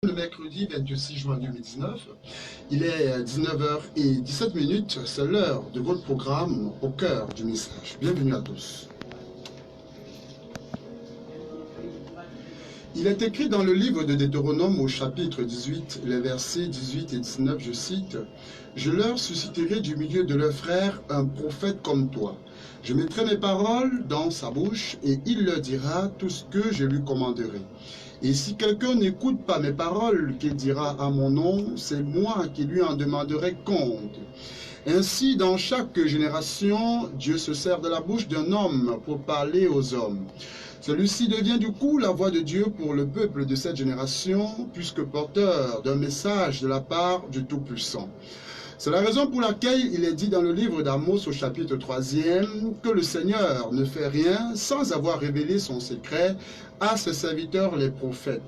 Le mercredi 26 juin 2019, il est 19h17, c'est l'heure de votre programme Au cœur du message. Bienvenue à tous. Il est écrit dans le livre de Deutéronome au chapitre 18, les versets 18 et 19, je cite, « Je leur susciterai du milieu de leurs frères un prophète comme toi. Je mettrai mes paroles dans sa bouche et il leur dira tout ce que je lui commanderai. Et si quelqu'un n'écoute pas mes paroles qu'il dira à mon nom, c'est moi qui lui en demanderai compte. » Ainsi, dans chaque génération, Dieu se sert de la bouche d'un homme pour parler aux hommes. Celui-ci devient du coup la voix de Dieu pour le peuple de cette génération, puisque porteur d'un message de la part du Tout-Puissant. C'est la raison pour laquelle il est dit dans le livre d'Amos au chapitre 3e que le Seigneur ne fait rien sans avoir révélé son secret à ses serviteurs les prophètes.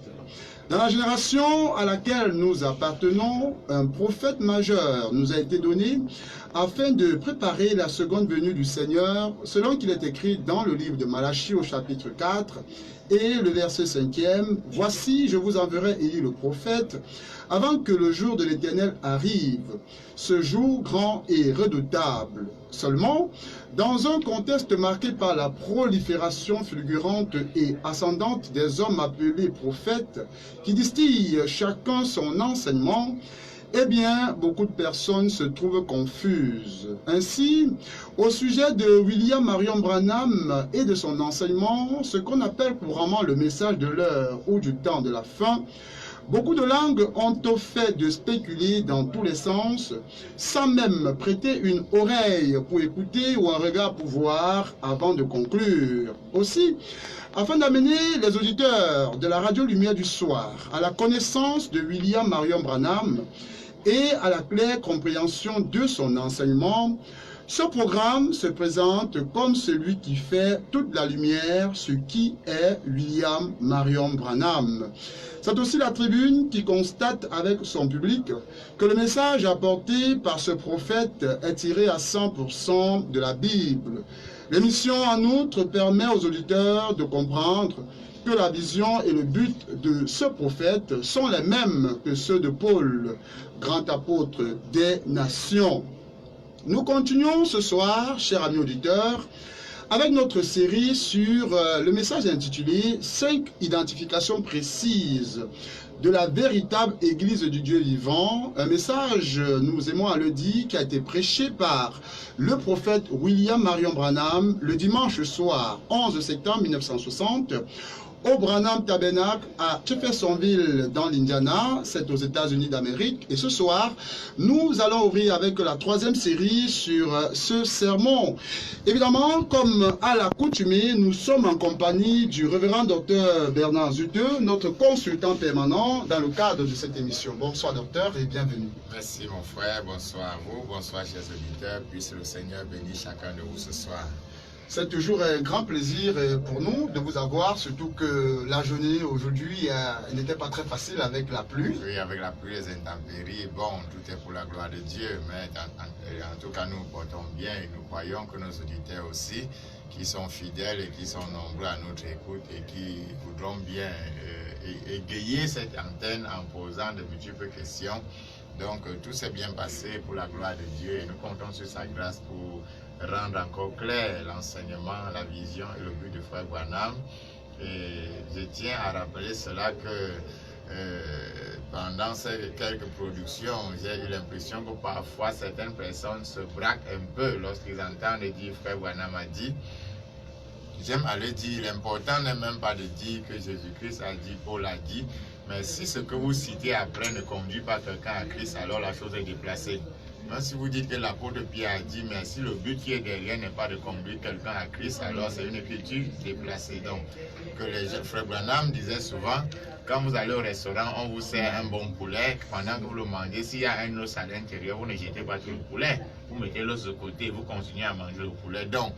Dans la génération à laquelle nous appartenons, un prophète majeur nous a été donné afin de préparer la seconde venue du Seigneur, selon qu'il est écrit dans le livre de Malachie au chapitre 4 et le verset 5e. « Voici, je vous enverrai Élie le prophète, avant que le jour de l'Éternel arrive, ce jour grand et redoutable. » Seulement, dans un contexte marqué par la prolifération fulgurante et ascendante des hommes appelés prophètes, qui distillent chacun son enseignement, eh bien, beaucoup de personnes se trouvent confuses. Ainsi, au sujet de William Marion Branham et de son enseignement, ce qu'on appelle couramment le message de l'heure ou du temps de la fin, beaucoup de langues ont au fait de spéculer dans tous les sens, sans même prêter une oreille pour écouter ou un regard pour voir avant de conclure. Aussi, afin d'amener les auditeurs de la radio Lumière du Soir à la connaissance de William Marion Branham et à la claire compréhension de son enseignement, ce programme se présente comme celui qui fait toute la lumière, ce qui est William Marion Branham. C'est aussi la tribune qui constate avec son public que le message apporté par ce prophète est tiré à 100% de la Bible. L'émission, en outre, permet aux auditeurs de comprendre que la vision et le but de ce prophète sont les mêmes que ceux de Paul, grand apôtre des nations. Nous continuons ce soir, chers amis auditeurs, avec notre série sur le message intitulé « 5 identifications précises de la véritable Église du Dieu vivant », un message, nous aimons à le dire, qui a été prêché par le prophète William Marion Branham le dimanche soir 11 septembre 1960 au Branham Tabernacle à Jeffersonville dans l'Indiana, c'est aux États-Unis d'Amérique. Et ce soir, nous allons ouvrir avec la troisième série sur ce sermon. Évidemment, comme à l'accoutumée, nous sommes en compagnie du révérend docteur Bernard Zuteux, notre consultant permanent dans le cadre de cette émission. Bonsoir docteur et bienvenue. Merci mon frère, bonsoir à vous, bonsoir chers auditeurs, puisse le Seigneur bénir chacun de vous ce soir. C'est toujours un grand plaisir pour nous de vous avoir, surtout que la journée aujourd'hui n'était pas très facile avec la pluie. Oui, avec la pluie, les intempéries, bon, tout est pour la gloire de Dieu, mais en tout cas, nous portons bien et nous croyons que nos auditeurs aussi, qui sont fidèles et qui sont nombreux à notre écoute et qui voudront bien égayer cette antenne en posant de multiples questions. Donc, tout s'est bien passé pour la gloire de Dieu et nous comptons sur sa grâce pour rendre encore clair l'enseignement, la vision et le but de Frère Branham. Et je tiens à rappeler cela que pendant ces quelques productions, j'ai eu l'impression que parfois certaines personnes se braquent un peu lorsqu'ils entendent dire Frère Branham a dit. J'aime à le dire, l'important n'est même pas de dire que Jésus-Christ a dit, Paul a dit, mais si ce que vous citez après ne conduit pas quelqu'un à Christ, alors la chose est déplacée. Même si vous dites que l'apôtre Pierre a dit, mais si le but qui est derrière n'est pas de conduire quelqu'un à Christ, alors c'est une écriture déplacée. Donc, que les frères Branham disaient souvent, quand vous allez au restaurant, on vous sert un bon poulet, pendant que vous le mangez, s'il y a un os à l'intérieur, vous ne jetez pas tout le poulet, vous mettez l'os de côté, vous continuez à manger le poulet. Donc,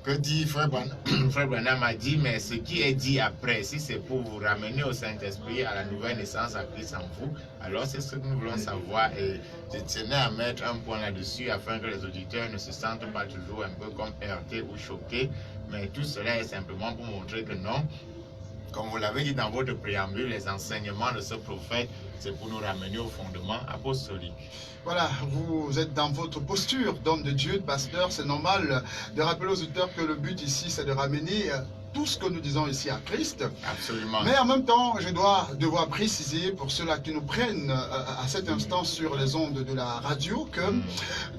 que dit Frère Branham a dit, mais ce qui est dit après, si c'est pour vous ramener au Saint-Esprit, à la nouvelle naissance à Christ en vous, alors c'est ce que nous voulons savoir. Et je tenais à mettre un point là-dessus afin que les auditeurs ne se sentent pas toujours un peu comme heurtés ou choqués, mais tout cela est simplement pour montrer que non, Comme vous l'avez dit dans votre préambule, les enseignements de ce prophète, c'est pour nous ramener au fondement apostolique. Voilà, vous êtes dans votre posture d'homme de Dieu, de pasteur. C'est normal de rappeler aux auditeurs que le but ici, c'est de ramener tout ce que nous disons ici à Christ. Absolument. Mais en même temps, je dois devoir préciser pour ceux-là qui nous prennent à cet instant sur les ondes de la radio que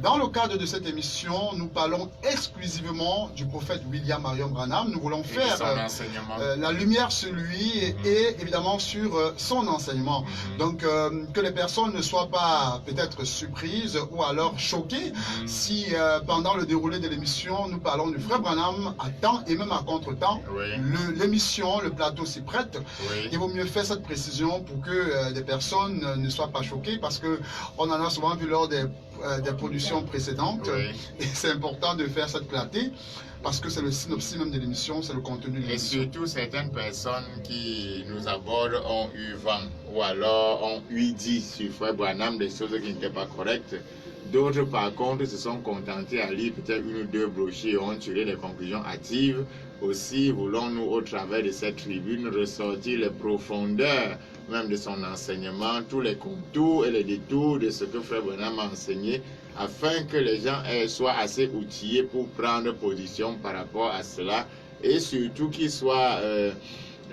dans le cadre de cette émission, nous parlons exclusivement du prophète William Marion Branham. Nous voulons faire la lumière sur lui et évidemment sur son enseignement. Donc que les personnes ne soient pas peut-être surprises ou alors choquées si pendant le déroulé de l'émission, nous parlons du frère Branham à temps et même à contre-temps. Oui. L'émission, le plateau s'y prête. Oui. Il vaut mieux faire cette précision pour que des personnes ne soient pas choquées parce qu'on en a souvent vu lors des productions précédentes. Oui. Et c'est important de faire cette clarté parce que c'est le synopsis même de l'émission, c'est le contenu de l'émission. Et surtout, certaines personnes qui nous abordent ont eu vent ou alors ont eu dit sur Frère Branham des choses qui n'étaient pas correctes. D'autres, par contre, se sont contentés à lire peut-être une ou deux brochures et ont tiré des conclusions hâtives. Aussi, voulons-nous, au travers de cette tribune, ressortir les profondeurs même de son enseignement, tous les contours et les détours de ce que Frère Branham a enseigné, afin que les gens soient assez outillés pour prendre position par rapport à cela et surtout qu'ils soient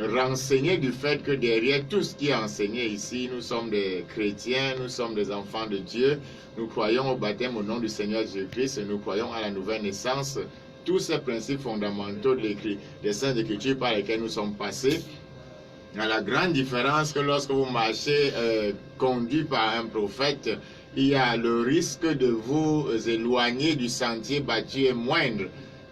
renseignés du fait que derrière tout ce qui est enseigné ici, nous sommes des chrétiens, nous sommes des enfants de Dieu, nous croyons au baptême au nom du Seigneur Jésus-Christ, nous croyons à la nouvelle naissance, tous ces principes fondamentaux des Saintes Écritures par lesquels nous sommes passés. Il y a la grande différence que lorsque vous marchez conduit par un prophète, il y a le risque de vous éloigner du sentier battu est moindre.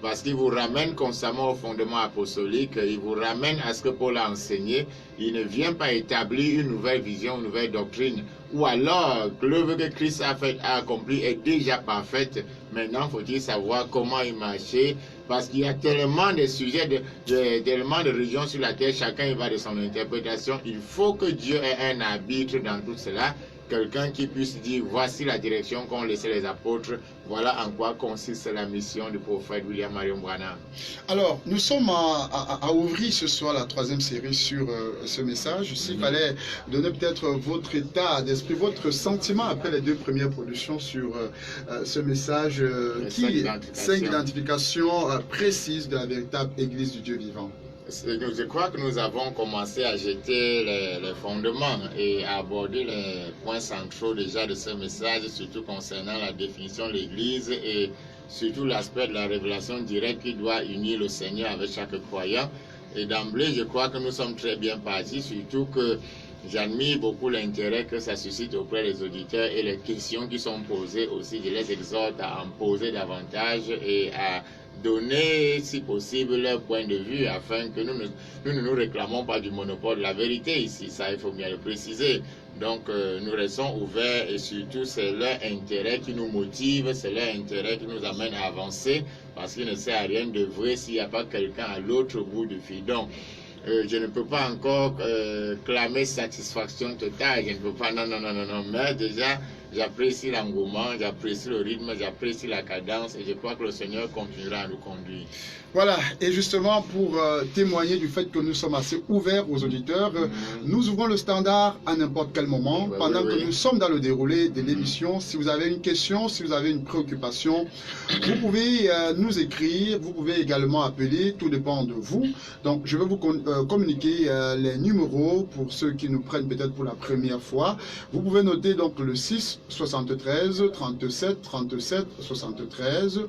Parce qu'il vous ramène constamment au fondement apostolique, il vous ramène à ce que Paul a enseigné, il ne vient pas établir une nouvelle vision, une nouvelle doctrine. Ou alors, l'œuvre que Christ a accomplie est déjà parfaite. Maintenant, faut-il savoir comment y marcher, parce qu'il y a tellement de sujets, tellement de régions sur la terre, chacun y va de son interprétation. Il faut que Dieu ait un arbitre dans tout cela. Quelqu'un qui puisse dire, voici la direction qu'ont laissé les apôtres, voilà en quoi consiste la mission du prophète William Marion Branham. Alors, nous sommes à ouvrir ce soir la troisième série sur ce message. S'il fallait donner peut-être votre état d'esprit, votre sentiment après les deux premières productions sur ce message, cinq identifications précises de la véritable Église du Dieu vivant. Je crois que nous avons commencé à jeter les fondements et à aborder les points centraux déjà de ce message, surtout concernant la définition de l'Église et surtout l'aspect de la révélation directe qui doit unir le Seigneur avec chaque croyant. Et d'emblée, je crois que nous sommes très bien partis, surtout que j'admire beaucoup l'intérêt que ça suscite auprès des auditeurs et les questions qui sont posées aussi. Je les exhorte à en poser davantage et à donner, si possible, leur point de vue afin que nous ne nous réclamons pas du monopole de la vérité ici. Ça, il faut bien le préciser. Donc, nous restons ouverts et surtout, c'est leur intérêt qui nous motive, c'est leur intérêt qui nous amène à avancer parce qu'il ne sert à rien de vrai s'il n'y a pas quelqu'un à l'autre bout du fil. Donc, je ne peux pas encore clamer satisfaction totale, je ne peux pas, non, mais déjà, j'apprécie l'engouement, j'apprécie le rythme, j'apprécie la cadence et je crois que le Seigneur continuera à nous conduire. Voilà, et justement pour témoigner du fait que nous sommes assez ouverts aux auditeurs, nous ouvrons le standard à n'importe quel moment, pendant que nous sommes dans le déroulé de l'émission. Si vous avez une question, si vous avez une préoccupation, vous pouvez nous écrire, vous pouvez également appeler, tout dépend de vous. Donc je vais vous communiquer les numéros pour ceux qui nous prennent peut-être pour la première fois. Vous pouvez noter donc le 6 73 37 37 73,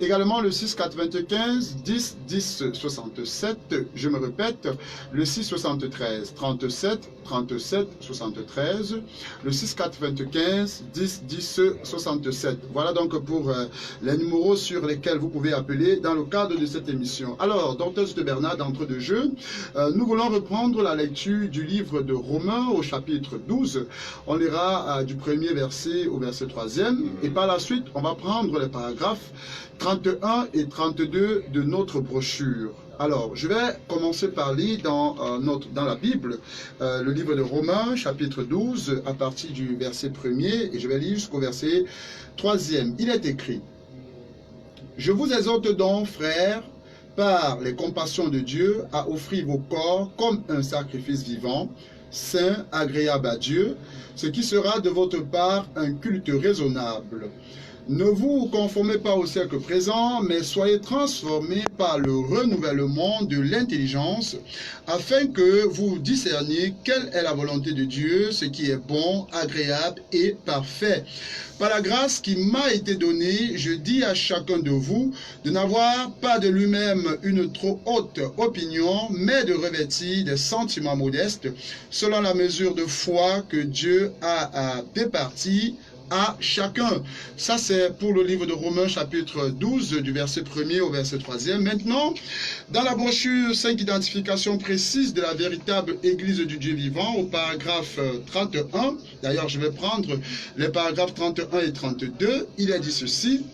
également le 6 95 10 10 67, je me répète, le 6 73 37 37 73, le 6 95 10 10 67. Voilà donc pour les numéros sur lesquels vous pouvez appeler dans le cadre de cette émission. Alors, Dr. Bernard, d'entre deux jeux, nous voulons reprendre la lecture du livre de Romains au chapitre 12. On lira du premier verset au verset 3e et par la suite, on va prendre les paragraphes 31 et 32 de notre brochure. Alors, je vais commencer par lire dans la Bible, le livre de Romains, chapitre 12, à partir du verset 1er, et je vais lire jusqu'au verset 3e. Il est écrit: « Je vous exhorte donc, frères, par les compassions de Dieu, à offrir vos corps comme un sacrifice vivant, saint, agréable à Dieu, ce qui sera de votre part un culte raisonnable. Ne vous conformez pas au siècle présent, mais soyez transformés par le renouvellement de l'intelligence, afin que vous discerniez quelle est la volonté de Dieu, ce qui est bon, agréable et parfait. Par la grâce qui m'a été donnée, je dis à chacun de vous de n'avoir pas de lui-même une trop haute opinion, mais de revêtir des sentiments modestes, selon la mesure de foi que Dieu a départie à chacun. Ça, c'est pour le livre de Romains, chapitre 12, du verset 1er au verset 3e. Maintenant, dans la brochure 5 identifications précises de la véritable Église du Dieu vivant, au paragraphe 31, d'ailleurs, je vais prendre les paragraphes 31 et 32, il est dit ceci.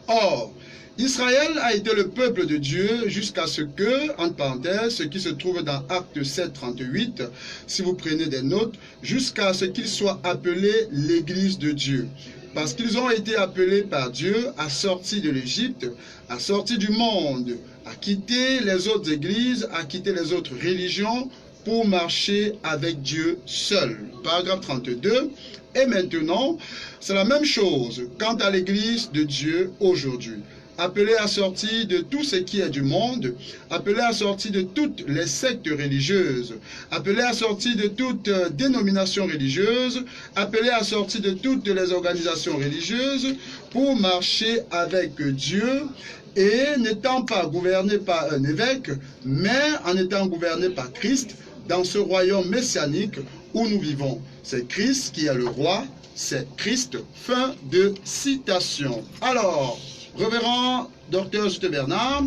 Or, Israël a été le peuple de Dieu jusqu'à ce que, entre parenthèses, ce qui se trouve dans Actes 7, 38, si vous prenez des notes, jusqu'à ce qu'ils soient appelés l'Église de Dieu. Parce qu'ils ont été appelés par Dieu à sortir de l'Égypte, à sortir du monde, à quitter les autres églises, à quitter les autres religions pour marcher avec Dieu seul. Paragraphe 32. Et maintenant, c'est la même chose quant à l'Église de Dieu aujourd'hui. Appelé à sortir de tout ce qui est du monde, appelé à sortir de toutes les sectes religieuses, appelé à sortir de toute dénomination religieuse, appelé à sortir de toutes les organisations religieuses pour marcher avec Dieu et n'étant pas gouverné par un évêque, mais en étant gouverné par Christ dans ce royaume messianique où nous vivons. C'est Christ qui est le roi, c'est Christ. Fin de citation. Alors, Révérend Dr. Juste Bernard,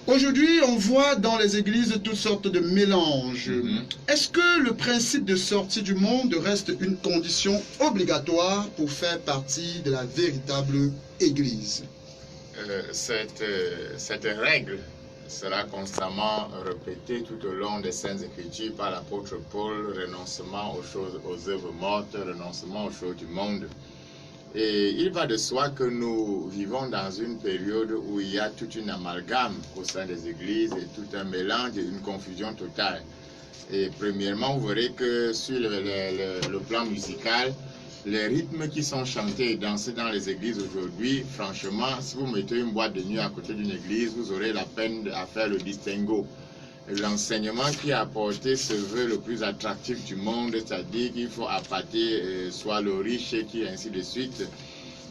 aujourd'hui on voit dans les églises toutes sortes de mélanges. Est-ce que le principe de sortie du monde reste une condition obligatoire pour faire partie de la véritable église? Cette règle sera constamment répétée tout au long des Saintes Écritures par l'apôtre Paul, renoncement aux œuvres mortes, renoncement aux choses du monde. Et il va de soi que nous vivons dans une période où il y a toute une amalgame au sein des églises et tout un mélange et une confusion totale. Et premièrement, vous verrez que sur le plan musical, les rythmes qui sont chantés et dansés dans les églises aujourd'hui, franchement, si vous mettez une boîte de nuit à côté d'une église, vous aurez la peine à faire le distinguo. L'enseignement qui a apporté se veut le plus attractif du monde, c'est-à-dire qu'il faut appâter soit le riche qui ainsi de suite.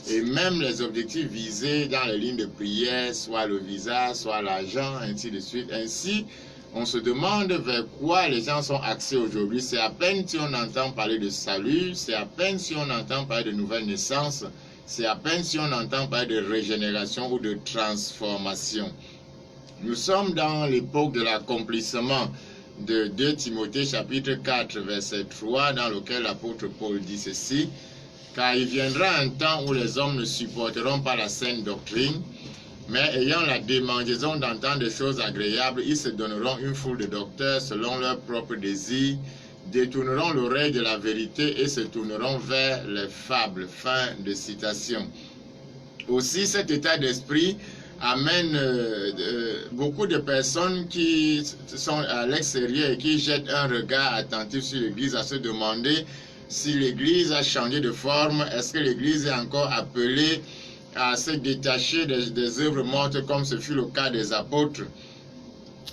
Et même les objectifs visés dans les lignes de prière, soit le visa, soit l'argent, ainsi de suite. Ainsi, on se demande vers quoi les gens sont axés aujourd'hui. C'est à peine si on entend parler de salut, c'est à peine si on entend parler de nouvelle naissance, c'est à peine si on entend parler de régénération ou de transformation. Nous sommes dans l'époque de l'accomplissement de 2 Timothée chapitre 4 verset 3 dans lequel l'apôtre Paul dit ceci: car il viendra un temps où les hommes ne supporteront pas la saine doctrine, mais ayant la démangeaison d'entendre des choses agréables, ils se donneront une foule de docteurs selon leurs propres désirs, détourneront l'oreille de la vérité et se tourneront vers les fables. Fin de citation. Aussi cet état d'esprit amène beaucoup de personnes qui sont à l'extérieur et qui jettent un regard attentif sur l'Église à se demander si l'Église a changé de forme, est-ce que l'Église est encore appelée à se détacher des œuvres mortes comme ce fut le cas des apôtres.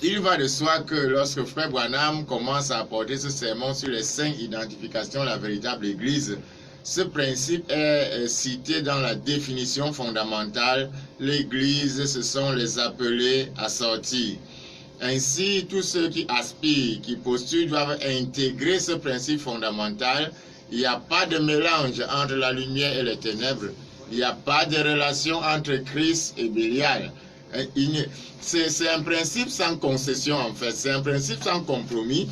Il va de soi que lorsque Frère Branham commence à apporter ce sermon sur les 5 identifications de la véritable Église, ce principe est cité dans la définition fondamentale. L'Église, ce sont les appelés à sortir. Ainsi, tous ceux qui aspirent, qui postulent, doivent intégrer ce principe fondamental. Il n'y a pas de mélange entre la lumière et les ténèbres. Il n'y a pas de relation entre Christ et Bélial. C'est un principe sans concession en fait. C'est un principe sans compromis.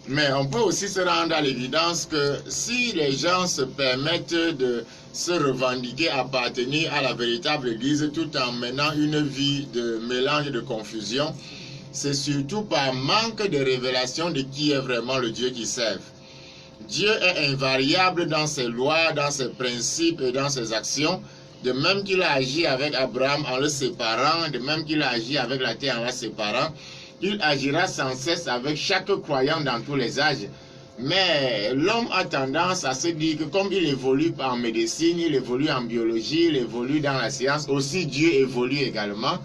Mais on peut aussi se rendre à l'évidence que si les gens se permettent de se revendiquer, appartenir à la véritable Église tout en menant une vie de mélange et de confusion, c'est surtout par manque de révélation de qui est vraiment le Dieu qu'ils servent. Dieu est invariable dans ses lois, dans ses principes et dans ses actions. De même qu'il a agi avec Abraham en le séparant, de même qu'il a agi avec la terre en la séparant, il agira sans cesse avec chaque croyant dans tous les âges. Mais l'homme a tendance à se dire que comme il évolue en médecine, il évolue en biologie, il évolue dans la science, aussi Dieu évolue également.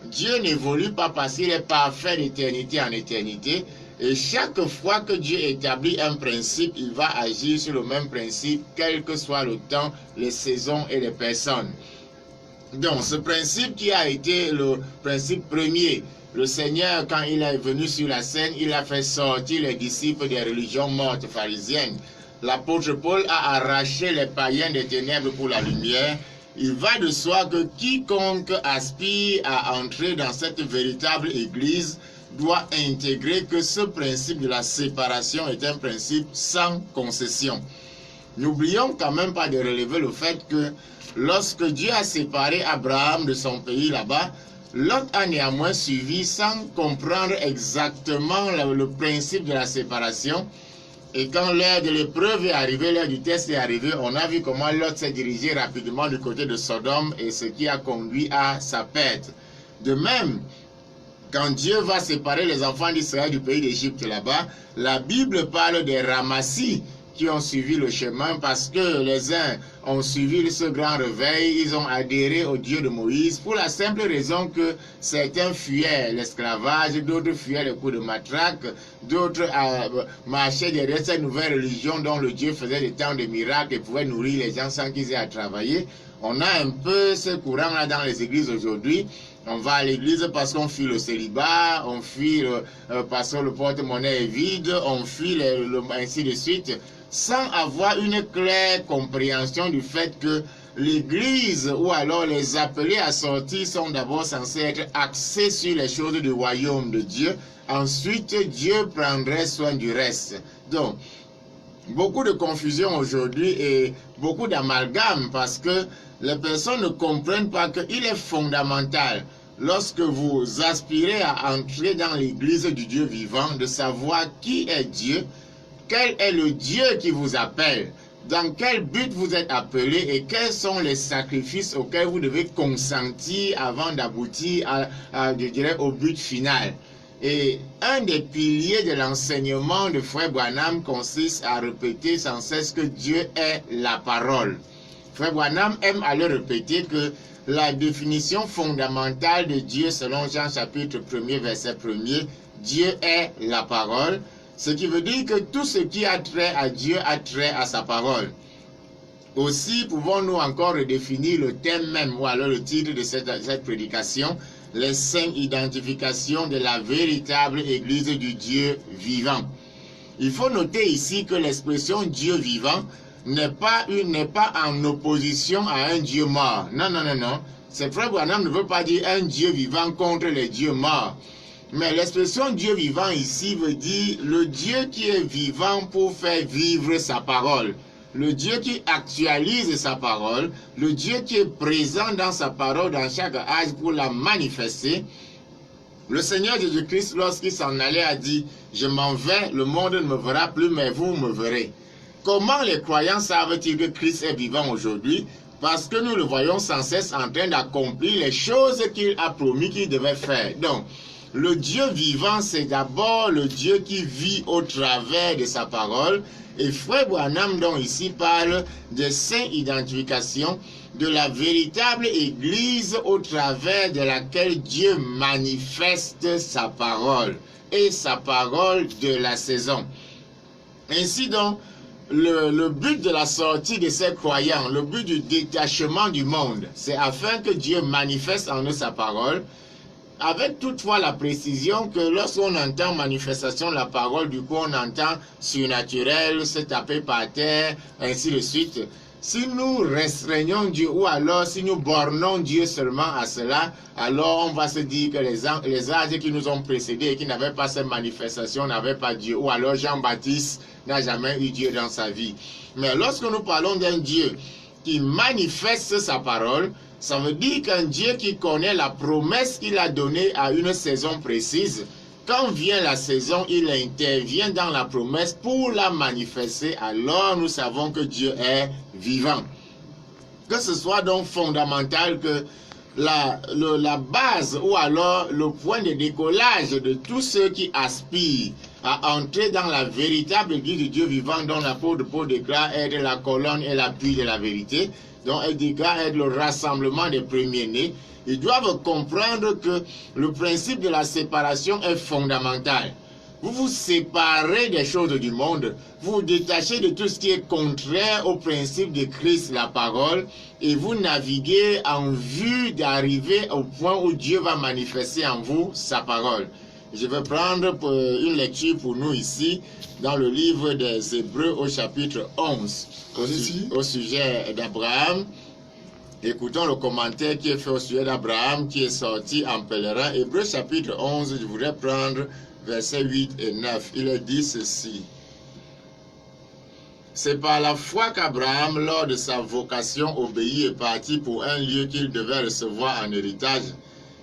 Dieu n'évolue pas parce qu'il est parfait d'éternité en éternité. Et chaque fois que Dieu établit un principe, il va agir sur le même principe, quel que soit le temps, les saisons et les personnes. Donc, ce principe qui a été le principe premier, le Seigneur, quand il est venu sur la scène, il a fait sortir les disciples des religions mortes pharisiennes. L'apôtre Paul a arraché les païens des ténèbres pour la lumière. Il va de soi que quiconque aspire à entrer dans cette véritable église doit intégrer que ce principe de la séparation est un principe sans concession. N'oublions quand même pas de relever le fait que lorsque Dieu a séparé Abraham de son pays là-bas, Lot a néanmoins suivi sans comprendre exactement le principe de la séparation. Et quand l'heure de l'épreuve est arrivée, l'heure du test est arrivée, on a vu comment Lot s'est dirigé rapidement du côté de Sodome et ce qui a conduit à sa perte. De même, quand Dieu va séparer les enfants d'Israël du pays d'Égypte là-bas, la Bible parle des ramassis qui ont suivi le chemin parce que les uns ont suivi ce grand réveil, ils ont adhéré au Dieu de Moïse pour la simple raison que certains fuyaient l'esclavage, d'autres fuyaient les coups de matraque, d'autres marchaient derrière cette nouvelle religion dont le Dieu faisait des temps de miracles et pouvait nourrir les gens sans qu'ils aient à travailler. On a un peu ce courant-là dans les églises aujourd'hui. On va à l'église parce qu'on fuit le célibat, on fuit parce que le porte-monnaie est vide, on fuit ainsi de suite, sans avoir une claire compréhension du fait que l'église ou alors les appelés à sortir sont d'abord censés être axés sur les choses du royaume de Dieu. Ensuite, Dieu prendrait soin du reste. Donc, beaucoup de confusion aujourd'hui et beaucoup d'amalgame parce que les personnes ne comprennent pas qu'il est fondamental, lorsque vous aspirez à entrer dans l'église du Dieu vivant, de savoir qui est Dieu, quel est le Dieu qui vous appelle, dans quel but vous êtes appelé et quels sont les sacrifices auxquels vous devez consentir avant d'aboutir je dirais, au but final. Et un des piliers de l'enseignement de Frère Branham consiste à répéter sans cesse que Dieu est la parole. Frère Branham aime à le répéter que la définition fondamentale de Dieu selon Jean chapitre 1er verset 1er, Dieu est la parole, ce qui veut dire que tout ce qui a trait à Dieu a trait à sa parole. Aussi pouvons-nous encore redéfinir le thème même ou alors le titre de cette prédication, les 5 identifications de la véritable Église du Dieu vivant. Il faut noter ici que l'expression Dieu vivant n'est pas en opposition à un Dieu mort. Non, non, non, non. C'est Frère Branham ne veut pas dire un Dieu vivant contre les dieux morts. Mais l'expression Dieu vivant ici veut dire le Dieu qui est vivant pour faire vivre sa parole. Le Dieu qui actualise sa parole, le Dieu qui est présent dans sa parole dans chaque âge pour la manifester. Le Seigneur Jésus-Christ, lorsqu'il s'en allait, a dit « Je m'en vais, le monde ne me verra plus, mais vous me verrez ». Comment les croyants savent-ils que Christ est vivant aujourd'hui? Parce que nous le voyons sans cesse en train d'accomplir les choses qu'il a promis qu'il devait faire. Donc, le Dieu vivant, c'est d'abord le Dieu qui vit au travers de sa parole. Et Frère Branham, donc ici, parle de 5 identifications de la véritable Église au travers de laquelle Dieu manifeste sa parole et sa parole de la saison. Ainsi donc, le but de la sortie de ces croyants, le but du détachement du monde, c'est afin que Dieu manifeste en eux sa parole, avec toutefois la précision que lorsqu'on entend manifestation de la parole, du coup on entend surnaturel, se taper par terre, ainsi de suite. Si nous restreignons Dieu ou alors si nous bornons Dieu seulement à cela, alors on va se dire que les âges qui nous ont précédés et qui n'avaient pas cette manifestation n'avaient pas Dieu. Ou alors Jean-Baptiste n'a jamais eu Dieu dans sa vie. Mais lorsque nous parlons d'un Dieu qui manifeste sa parole, ça veut dire qu'un Dieu qui connaît la promesse qu'il a donnée à une saison précise, quand vient la saison, il intervient dans la promesse pour la manifester. Alors nous savons que Dieu est vivant. Que ce soit donc fondamental que la base ou alors le point de décollage de tous ceux qui aspirent à entrer dans la véritable Église de Dieu vivant, dont l'apôtre Paul déclare être la colonne et l'appui de la vérité, dont elle déclare être le rassemblement des premiers-nés. Ils doivent comprendre que le principe de la séparation est fondamental. Vous vous séparez des choses du monde, vous vous détachez de tout ce qui est contraire au principe de Christ, la parole, et vous naviguez en vue d'arriver au point où Dieu va manifester en vous sa parole. Je vais prendre une lecture pour nous ici, dans le livre des Hébreux au chapitre 11, au sujet d'Abraham. Écoutons le commentaire qui est fait au sujet d'Abraham, qui est sorti en pèlerin. Hébreux chapitre 11, je voudrais prendre versets 8 et 9. Il est dit ceci. C'est par la foi qu'Abraham, lors de sa vocation, obéit et partit pour un lieu qu'il devait recevoir en héritage,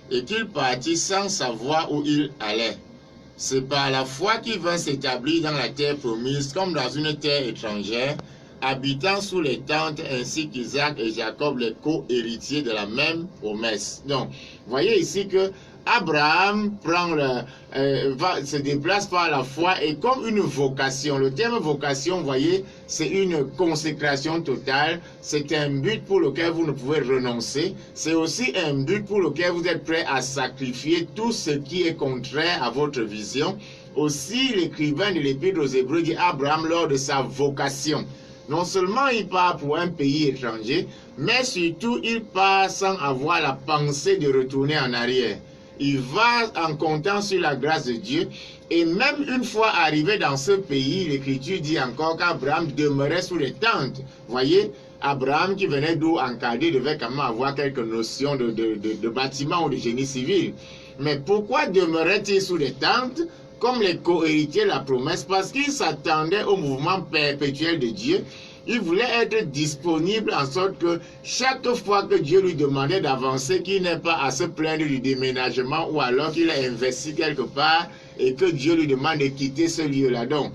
et qu'il partit sans savoir où il allait. C'est par la foi qu'il vint s'établir dans la terre promise, comme dans une terre étrangère, habitant sous les tentes, ainsi qu'Isaac et Jacob, les co-héritiers de la même promesse. Donc, voyez ici que Abraham se déplace par la foi et comme une vocation. Le terme vocation, vous voyez, c'est une consécration totale. C'est un but pour lequel vous ne pouvez renoncer. C'est aussi un but pour lequel vous êtes prêt à sacrifier tout ce qui est contraire à votre vision. Aussi, l'écrivain de l'Épître aux Hébreux dit Abraham lors de sa vocation. Non seulement il part pour un pays étranger, mais surtout il part sans avoir la pensée de retourner en arrière. Il va en comptant sur la grâce de Dieu. Et même une fois arrivé dans ce pays, l'Écriture dit encore qu'Abraham demeurait sous les tentes. Voyez, Abraham qui venait d'où en Chaldée devait quand même avoir quelques notions de bâtiment ou de génie civil. Mais pourquoi demeurait-il sous les tentes comme les co-héritiers de la promesse? Parce qu'il s'attendait au mouvement perpétuel de Dieu. Il voulait être disponible en sorte que chaque fois que Dieu lui demandait d'avancer, qu'il n'ait pas à se plaindre du déménagement ou alors qu'il ait investi quelque part et que Dieu lui demande de quitter ce lieu-là. Donc,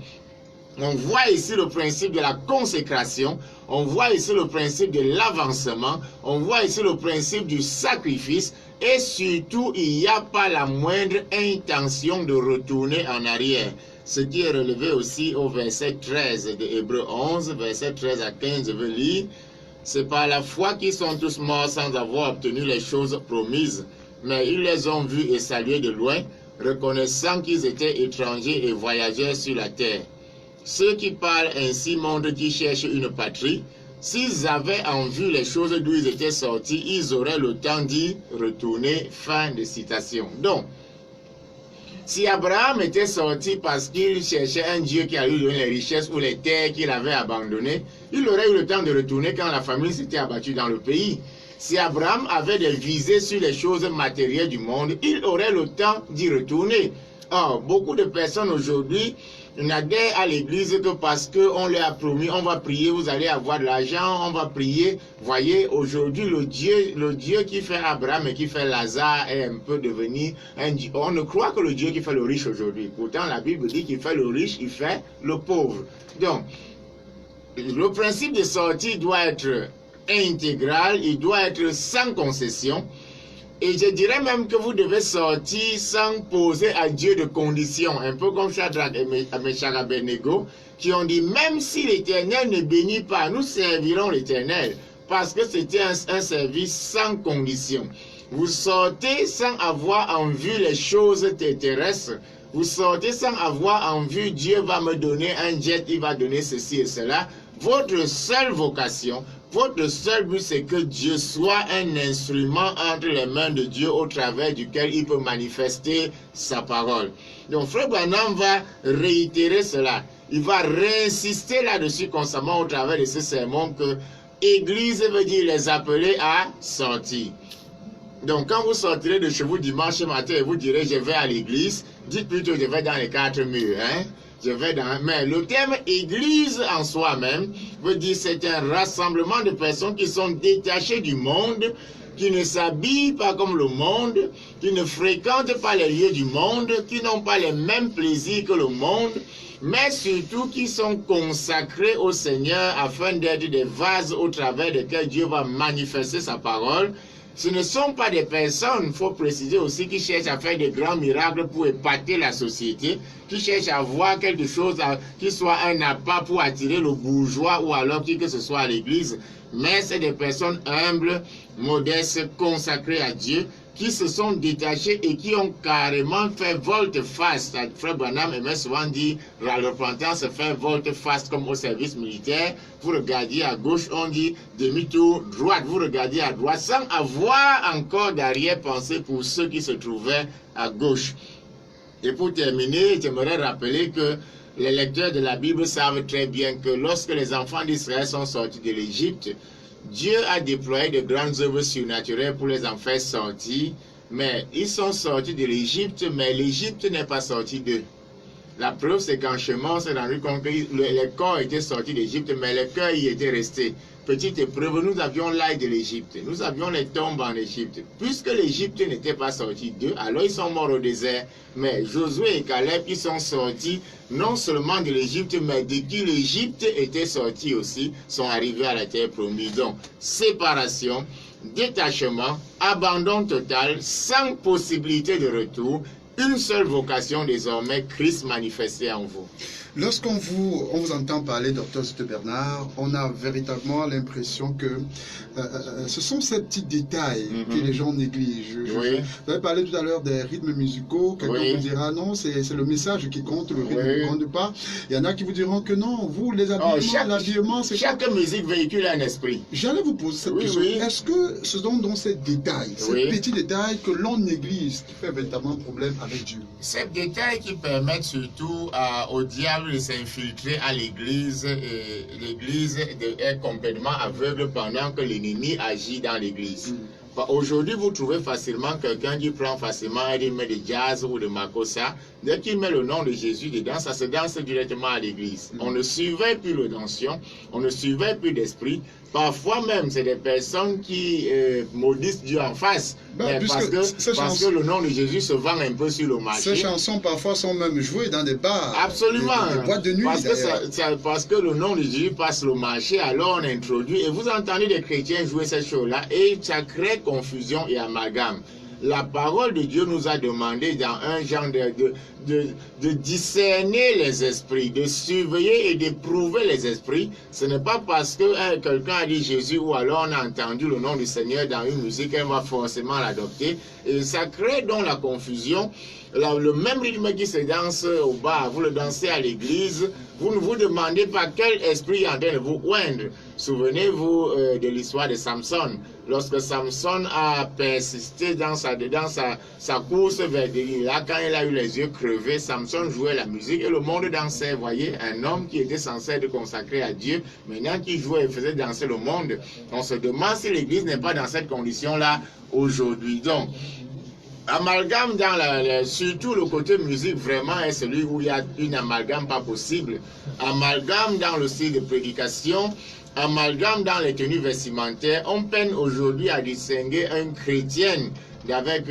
on voit ici le principe de la consécration, on voit ici le principe de l'avancement, on voit ici le principe du sacrifice et surtout, il n'y a pas la moindre intention de retourner en arrière. Ce qui est relevé aussi au verset 13 de Hébreux 11, verset 13 à 15, je veux lire. C'est par la foi qu'ils sont tous morts sans avoir obtenu les choses promises, mais ils les ont vus et salués de loin, reconnaissant qu'ils étaient étrangers et voyageurs sur la terre. Ceux qui parlent ainsi montrent qu'ils cherchent une patrie. S'ils avaient en vue les choses d'où ils étaient sortis, ils auraient le temps d'y retourner. Fin de citation. Donc, si Abraham était sorti parce qu'il cherchait un Dieu qui a lui donné les richesses ou les terres qu'il avait abandonnées, il aurait eu le temps de retourner quand la famine s'était abattue dans le pays. Si Abraham avait des visées sur les choses matérielles du monde, il aurait le temps d'y retourner. Or, beaucoup de personnes aujourd'hui n'adhèrent à l'église que parce qu'on leur a promis, on va prier, vous allez avoir de l'argent, on va prier. Voyez, aujourd'hui, le Dieu qui fait Abraham et qui fait Lazare est un peu devenu un Dieu. On ne croit que le Dieu qui fait le riche aujourd'hui. Pourtant, la Bible dit qu'il fait le riche, il fait le pauvre. Donc, le principe de sortie doit être intégral, il doit être sans concession. Et je dirais même que vous devez sortir sans poser à Dieu de conditions, un peu comme Shadrach et Meshach et Abednego, qui ont dit, même si l'Éternel ne bénit pas, nous servirons l'Éternel, parce que c'était un service sans condition. Vous sortez sans avoir en vue les choses terrestres, vous sortez sans avoir en vue, Dieu va me donner un jet, il va donner ceci et cela. Votre seule vocation, votre seul but, c'est que Dieu soit un instrument entre les mains de Dieu au travers duquel il peut manifester sa parole. Donc, Frère Branham va réitérer cela. Il va réinsister là-dessus constamment au travers de ce sermon que Église veut dire les appeler à sortir. Donc, quand vous sortirez de chez vous dimanche matin et vous direz je vais à l'église, dites plutôt je vais dans les quatre murs. Je vais dans... Mais le terme église en soi-même veut dire c'est un rassemblement de personnes qui sont détachées du monde, qui ne s'habillent pas comme le monde, qui ne fréquentent pas les lieux du monde, qui n'ont pas les mêmes plaisirs que le monde, mais surtout qui sont consacrés au Seigneur afin d'être des vases au travers desquels Dieu va manifester sa parole. Ce ne sont pas des personnes, il faut préciser aussi, qui cherchent à faire des grands miracles pour épater la société, qui cherchent à voir quelque chose qui soit un appât pour attirer le bourgeois ou alors qui que ce soit à l'église. Mais c'est des personnes humbles, modestes, consacrées à Dieu, qui se sont détachés et qui ont carrément fait volte-face. Frère Branham aimait souvent dire, la repentance se fait volte-face comme au service militaire. Vous regardez à gauche, on dit demi-tour, droite, vous regardez à droite, sans avoir encore d'arrière-pensée pour ceux qui se trouvaient à gauche. Et pour terminer, j'aimerais rappeler que les lecteurs de la Bible savent très bien que lorsque les enfants d'Israël sont sortis de l'Égypte, Dieu a déployé de grandes œuvres surnaturelles pour les en faire sortir, mais ils sont sortis de l'Égypte, mais l'Égypte n'est pas sortie d'eux. La preuve, c'est qu'en chemin, on s'est rendu compte que les corps étaient sortis d'Égypte, mais le cœur y était resté. Petite épreuve, nous avions l'ail de l'Égypte, nous avions les tombes en Égypte. Puisque l'Égypte n'était pas sortie d'eux, alors ils sont morts au désert. Mais Josué et Caleb, ils sont sortis non seulement de l'Égypte, mais de qui l'Égypte était sortie aussi, sont arrivés à la terre promise. Donc, séparation, détachement, abandon total, sans possibilité de retour, une seule vocation désormais, Christ manifesté en vous. Lorsqu'on vous entend parler, Dr. Zute Bernard, on a véritablement l'impression que ce sont ces petits détails que les gens négligent. Oui. Vous avez parlé tout à l'heure des rythmes musicaux. Quelqu'un vous dira non, c'est le message qui compte, le rythme ne compte pas. Il y en a qui vous diront que non, vous, les habillements, l'habillement, c'est... Chaque musique véhicule un esprit. J'allais vous poser cette question. Est-ce que ce sont donc ces détails, ces petits détails que l'on néglige, qui fait véritablement problème avec Dieu? Ces détails qui permettent surtout au diable de s'infiltrer à l'église, et l'église est complètement aveugle pendant que l'ennemi agit dans l'église. Aujourd'hui, vous trouvez facilement quelqu'un qui prend facilement un rythme de jazz ou de makossa. Dès qu'il met le nom de Jésus dedans, ça se danse directement à l'église. On ne surveille plus le tension, on ne surveille plus d'esprit. Parfois même, c'est des personnes qui maudissent Dieu en face. Parce que le nom de Jésus se vend un peu sur le marché. Ces chansons parfois sont même jouées dans des bars. Absolument. Des boîtes de nuit. Parce que le nom de Jésus passe le marché, alors on introduit. Et vous entendez des chrétiens jouer ces choses-là et ça crée confusion et amalgame. La parole de Dieu nous a demandé dans un genre de discerner les esprits, de surveiller et d'éprouver les esprits. Ce n'est pas parce que quelqu'un a dit Jésus ou alors on a entendu le nom du Seigneur dans une musique qu'on va forcément l'adopter. Et ça crée donc la confusion. Le même rythme qui se danse au bar, vous le dansez à l'église, vous ne vous demandez pas quel esprit est en train de vous oindre. Souvenez-vous de l'histoire de Samson. Lorsque Samson a persisté dans sa course vers Delilah, quand il a eu les yeux crevés, Samson jouait la musique et le monde dansait. Vous voyez, un homme qui était censé être consacré à Dieu, maintenant qui jouait et faisait danser le monde. On se demande si l'église n'est pas dans cette condition-là aujourd'hui. Donc, amalgame surtout le côté musique vraiment est celui où il y a une amalgame pas possible. Amalgame dans le style de prédication, amalgame dans les tenues vestimentaires. On peine aujourd'hui à distinguer un chrétien avec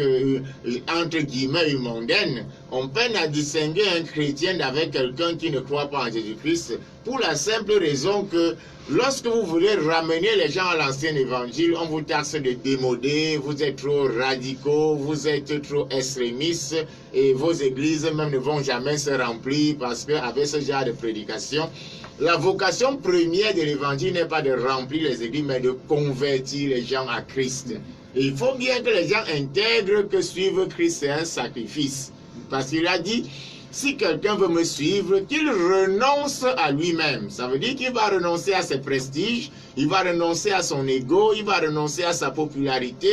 entre guillemets une mondaine. On peine à distinguer un chrétien avec quelqu'un qui ne croit pas en Jésus-Christ pour la simple raison que lorsque vous voulez ramener les gens à l'ancien évangile, on vous taxe de démodés, vous êtes trop radicaux, vous êtes trop extrémistes et vos églises même ne vont jamais se remplir parce qu'avec ce genre de prédication, la vocation première de l'évangile n'est pas de remplir les églises mais de convertir les gens à Christ. Et il faut bien que les gens intègrent que suivre Christ c'est un sacrifice. Parce qu'il a dit, si quelqu'un veut me suivre, qu'il renonce à lui-même. Ça veut dire qu'il va renoncer à ses prestiges, il va renoncer à son ego, il va renoncer à sa popularité,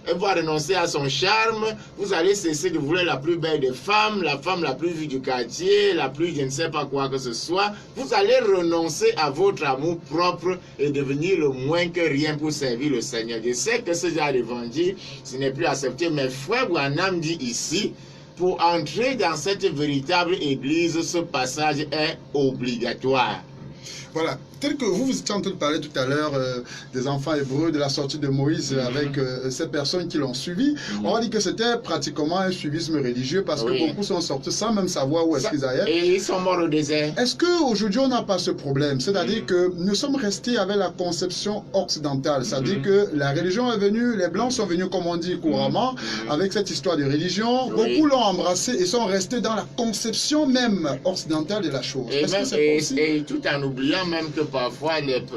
il va renoncer à son charme. Vous allez cesser de vouloir la plus belle des femmes, la femme la plus vue du quartier, la plus je ne sais pas quoi que ce soit. Vous allez renoncer à votre amour propre et devenir le moins que rien pour servir le Seigneur. Je sais que ce genre d'évangile, ce n'est plus accepté, mais Frère Branham dit ici, pour entrer dans cette véritable église, ce passage est obligatoire. Voilà, tel que vous étiez en train de parler tout à l'heure des enfants hébreux, de la sortie de Moïse avec ces personnes qui l'ont suivi, on va dire que c'était pratiquement un suivisme religieux parce que beaucoup sont sortis sans même savoir où est-ce qu'ils allaient. Et ils sont morts au désert. Est-ce qu'aujourd'hui on n'a pas ce problème? C'est-à-dire que nous sommes restés avec la conception occidentale, c'est-à-dire que la religion est venue, les Blancs sont venus, comme on dit couramment, avec cette histoire de religion. Beaucoup l'ont embrassé et sont restés dans la conception même occidentale de la chose. Et tout en oubliant même que parfois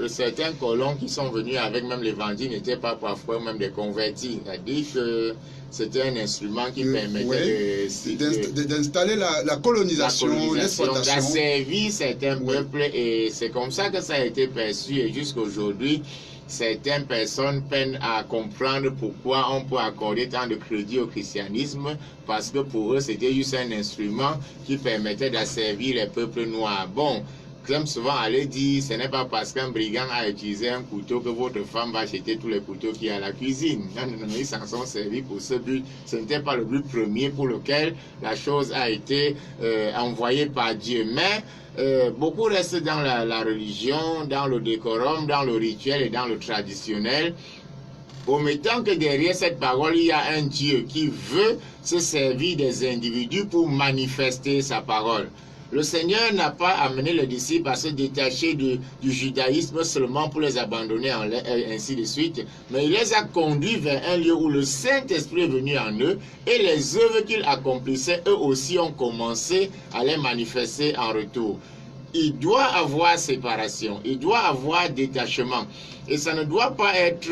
certains colons qui sont venus avec même l'évangile n'étaient pas parfois même des convertis. C'est-à-dire que c'était un instrument qui permettait d'installer la colonisation, l'exploitation. D'asservir certains peuples et c'est comme ça que ça a été perçu et jusqu'aujourd'hui, certaines personnes peinent à comprendre pourquoi on peut accorder tant de crédit au christianisme parce que pour eux c'était juste un instrument qui permettait d'asservir les peuples noirs. Bon, j'aime souvent aller dire, ce n'est pas parce qu'un brigand a utilisé un couteau que votre femme va acheter tous les couteaux qu'il y a à la cuisine. Non, non, non, ils s'en sont servis pour ce but. Ce n'était pas le but premier pour lequel la chose a été envoyée par Dieu. Mais beaucoup restent dans la religion, dans le décorum, dans le rituel et dans le traditionnel. Omettant que derrière cette parole, il y a un Dieu qui veut se servir des individus pour manifester sa parole. Le Seigneur n'a pas amené les disciples à se détacher du judaïsme seulement pour les abandonner ainsi de suite, mais il les a conduits vers un lieu où le Saint-Esprit est venu en eux et les œuvres qu'ils accomplissaient, eux aussi ont commencé à les manifester en retour. Il doit avoir séparation, il doit avoir détachement. Et ça ne doit pas être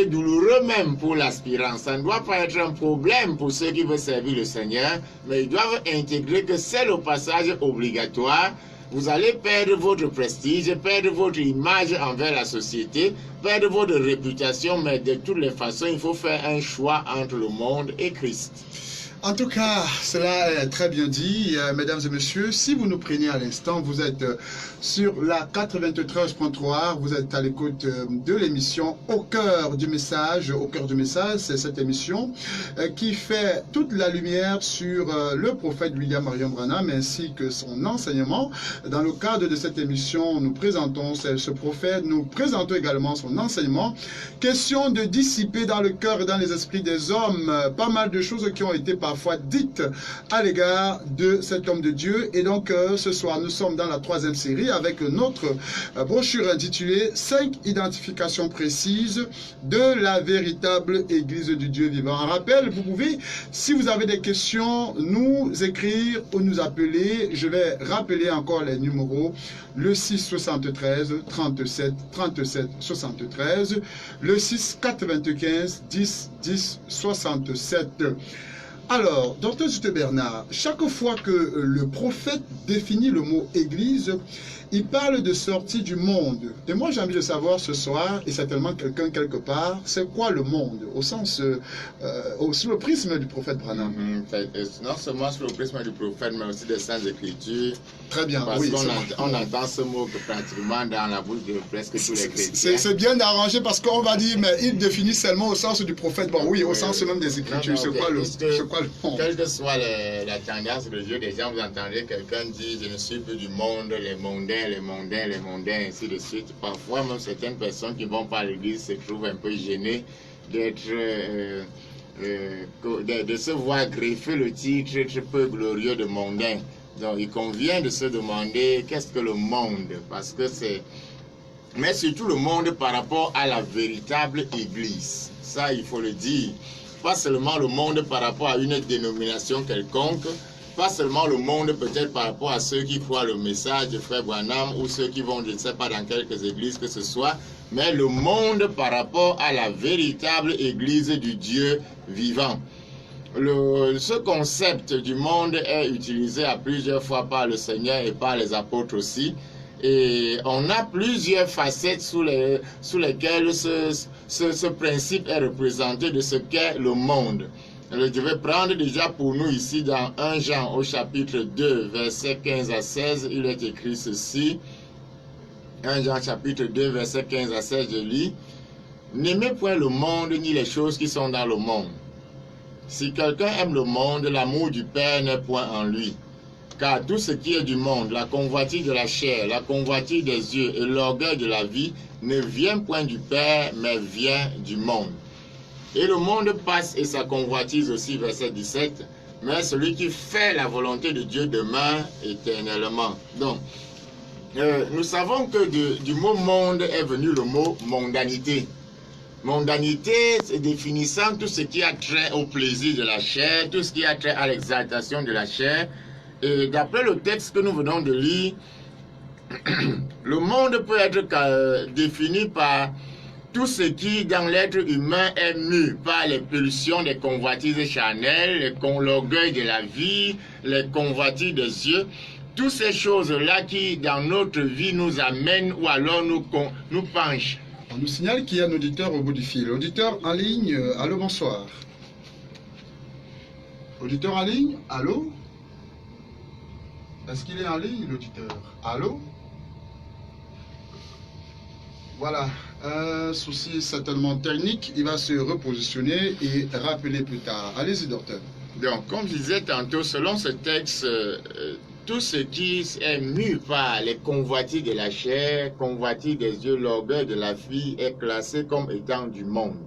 douloureux même pour l'aspirant. Ça ne doit pas être un problème pour ceux qui veulent servir le Seigneur, mais ils doivent intégrer que c'est le passage obligatoire. Vous allez perdre votre prestige, perdre votre image envers la société, perdre votre réputation, mais de toutes les façons, il faut faire un choix entre le monde et Christ. En tout cas, cela est très bien dit, mesdames et messieurs. Si vous nous prenez à l'instant, vous êtes sur la 93.3, vous êtes à l'écoute de l'émission Au cœur du message. Au cœur du message, c'est cette émission qui fait toute la lumière sur le prophète William Marion Branham ainsi que son enseignement. Dans le cadre de cette émission, nous présentons ce prophète, nous présentons également son enseignement. Question de dissiper dans le cœur et dans les esprits des hommes pas mal de choses qui ont été parfois dites à l'égard de cet homme de Dieu. Et donc ce soir nous sommes dans la 3e série avec notre brochure intitulée 5 identifications précises de la véritable Église du Dieu vivant. En rappel, vous pouvez, si vous avez des questions, nous écrire ou nous appeler. Je vais rappeler encore les numéros: le 6 73 37 37 73, le 6 95 10 10 67. Alors, Dr Juste Bernard, chaque fois que le prophète définit le mot église, il parle de sortie du monde. Et moi, j'ai envie de savoir ce soir, et certainement quelqu'un quelque part, c'est quoi le monde, au sens, sur le prisme du prophète Branham. Non seulement sur le prisme du prophète, mais aussi des Saintes Écritures. Très bien, parce oui. qu'on entend ce mot pratiquement dans la bouche de presque tous les chrétiens. C'est bien arrangé parce qu'on va dire, mais il définit seulement au sens du prophète. Bon, oui, au sens même des Écritures. C'est quoi le monde? Quelle que soit la tendance religieuse des gens, vous entendez quelqu'un dire, je ne suis plus du monde, les mondains, ainsi de suite. Parfois, même certaines personnes qui vont pas à l'église se trouvent un peu gênées d'être, de se voir greffer le titre très peu glorieux de mondain. Donc, il convient de se demander qu'est-ce que le monde, parce que c'est, mais surtout le monde par rapport à la véritable église. Ça, il faut le dire. Pas seulement le monde par rapport à une dénomination quelconque, pas seulement le monde peut-être par rapport à ceux qui croient le message de Frère Branham ou ceux qui vont, je ne sais pas dans quelques églises que ce soit, mais le monde par rapport à la véritable église du Dieu vivant. Ce concept du monde est utilisé à plusieurs fois par le Seigneur et par les apôtres aussi. Et on a plusieurs facettes sous lesquelles ce principe est représenté de ce qu'est le monde. Je vais prendre déjà pour nous ici dans 1 Jean au chapitre 2, versets 15 à 16, il est écrit ceci. 1 Jean chapitre 2, versets 15 à 16, je lis. N'aimez point le monde ni les choses qui sont dans le monde. Si quelqu'un aime le monde, l'amour du Père n'est point en lui. Car tout ce qui est du monde, la convoitise de la chair, la convoitise des yeux et l'orgueil de la vie, ne vient point du Père, mais vient du monde. Et le monde passe et sa convoitise aussi, verset 17, mais celui qui fait la volonté de Dieu demeure éternellement. Donc, nous savons que du mot monde est venu le mot mondanité. Mondanité, c'est définissant tout ce qui a trait au plaisir de la chair, tout ce qui a trait à l'exaltation de la chair. Et d'après le texte que nous venons de lire, le monde peut être défini par tout ce qui, dans l'être humain, est mu par les pulsions des convoitises charnelles, l'orgueil de la vie, les convoitises des yeux. Toutes ces choses-là qui, dans notre vie, nous amènent ou alors nous penchent. On nous signale qu'il y a un auditeur au bout du fil. Auditeur en ligne, allô, bonsoir. Auditeur en ligne, allô? Est-ce qu'il est en ligne, l'auditeur? Allô? Voilà, un souci certainement technique. Il va se repositionner et rappeler plus tard. Allez-y, docteur. Donc, comme je disais tantôt, selon ce texte, tout ce qui est mu par les convoitises de la chair, convoitises des yeux, l'orgueil de la vie est classé comme étant du monde.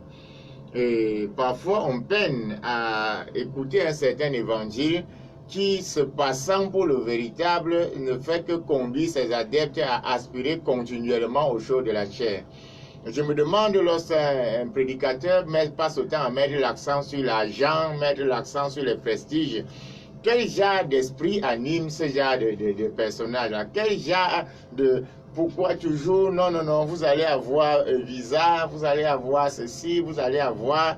Et parfois, on peine à écouter un certain évangile qui, se passant pour le véritable, ne fait que conduire ses adeptes à aspirer continuellement aux choses de la chair. Je me demande, lorsqu'un prédicateur passe autant à mettre l'accent sur l'argent, mettre l'accent sur le prestige, quel genre d'esprit anime ce genre de personnage-là? Quel genre de... Pourquoi toujours, non, vous allez avoir visa, vous allez avoir ceci, vous allez avoir...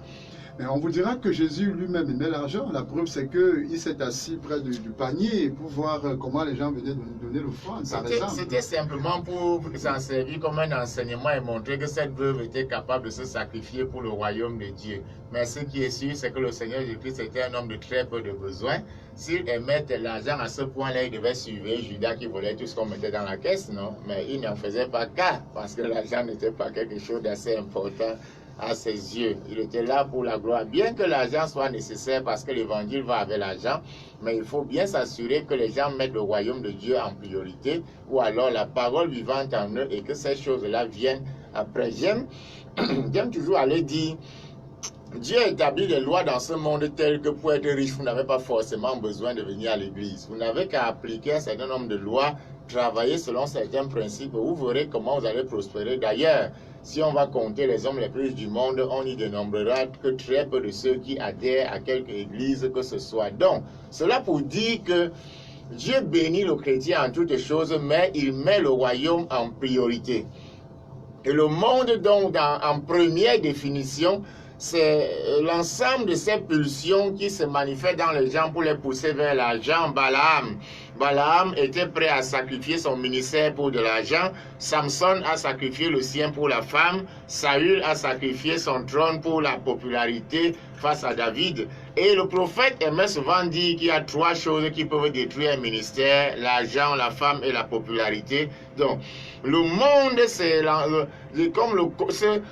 Mais on vous dira que Jésus lui-même aimait l'argent. La preuve, c'est qu'il s'est assis près du panier pour voir comment les gens venaient donner l'offrande, par exemple. C'était simplement pour s'en servir comme un enseignement et montrer que cette veuve était capable de se sacrifier pour le royaume de Dieu. Mais ce qui est sûr, c'est que le Seigneur Jésus-Christ était un homme de très peu de besoins. S'il aimait l'argent à ce point-là, il devait suivre Judas qui volait tout ce qu'on mettait dans la caisse, non? Mais il n'en faisait pas cas, parce que l'argent n'était pas quelque chose d'assez important à ses yeux. Il était là pour la gloire. Bien que l'argent soit nécessaire parce que l'évangile va avec l'argent, mais il faut bien s'assurer que les gens mettent le royaume de Dieu en priorité, ou alors la parole vivante en eux, et que ces choses-là viennent après. J'aime toujours aller dire, Dieu établit des lois dans ce monde tel que pour être riche, vous n'avez pas forcément besoin de venir à l'église. Vous n'avez qu'à appliquer un certain nombre de lois, travailler selon certains principes, vous verrez comment vous allez prospérer. D'ailleurs, si on va compter les hommes les plus riches du monde, on n'y dénombrera que très peu de ceux qui adhèrent à quelque église que ce soit. Donc, cela pour dire que Dieu bénit le chrétien en toutes choses, mais il met le royaume en priorité. Et le monde, donc, en première définition, c'est l'ensemble de ces pulsions qui se manifestent dans les gens pour les pousser vers l'argent. Balaam était prêt à sacrifier son ministère pour de l'argent. Samson a sacrifié le sien pour la femme. Saül a sacrifié son trône pour la popularité face à David. Et le prophète aimait souvent dire qu'il y a trois choses qui peuvent détruire un ministère: l'argent, la femme et la popularité. Donc, le monde, c'est comme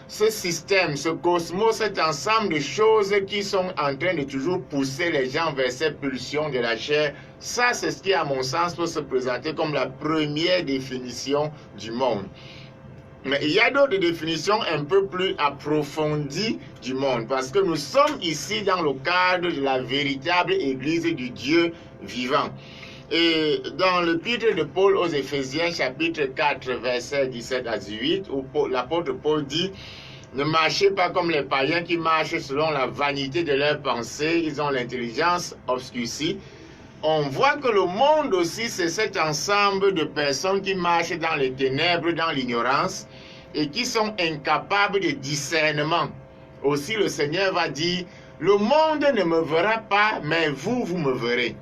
ce système, ce cosmos, cet ensemble de choses qui sont en train de toujours pousser les gens vers ces pulsions de la chair. Ça, c'est ce qui, à mon sens, peut se présenter comme la première définition du monde. Mais il y a d'autres définitions un peu plus approfondies du monde, parce que nous sommes ici dans le cadre de la véritable Église du Dieu vivant. Et dans l'épître de Paul aux Éphésiens, chapitre 4, versets 17 à 18, où l'apôtre Paul dit: ne marchez pas comme les païens qui marchent selon la vanité de leurs pensées, ils ont l'intelligence obscurcie. On voit que le monde aussi, c'est cet ensemble de personnes qui marchent dans les ténèbres, dans l'ignorance, et qui sont incapables de discernement. Aussi, le Seigneur va dire: le monde ne me verra pas, mais vous, vous me verrez.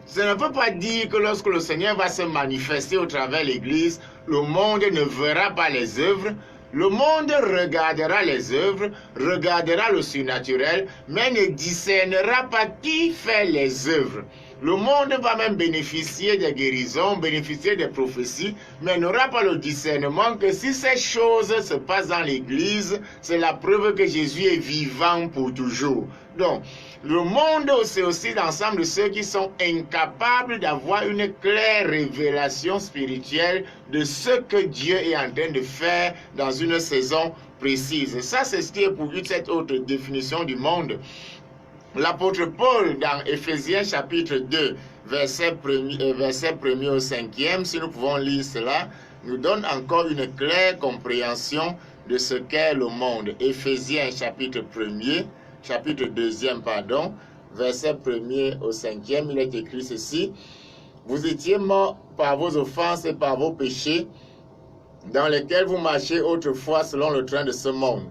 Ça ne veut pas dire que lorsque le Seigneur va se manifester au travers de l'Église, le monde ne verra pas les œuvres. Le monde regardera les œuvres, regardera le surnaturel, mais ne discernera pas qui fait les œuvres. Le monde va même bénéficier des guérisons, bénéficier des prophéties, mais n'aura pas le discernement que si ces choses se passent dans l'Église, c'est la preuve que Jésus est vivant pour toujours. Donc, le monde, c'est aussi l'ensemble de ceux qui sont incapables d'avoir une claire révélation spirituelle de ce que Dieu est en train de faire dans une saison précise. Et ça, c'est ce qui est pour lui cette autre définition du monde. L'apôtre Paul, dans Éphésiens chapitre 2, verset 1er au 5e, si nous pouvons lire cela, nous donne encore une claire compréhension de ce qu'est le monde. Éphésiens chapitre 2, pardon, verset 1er au 5e, il est écrit ceci: vous étiez morts par vos offenses et par vos péchés, dans lesquels vous marchiez autrefois selon le train de ce monde,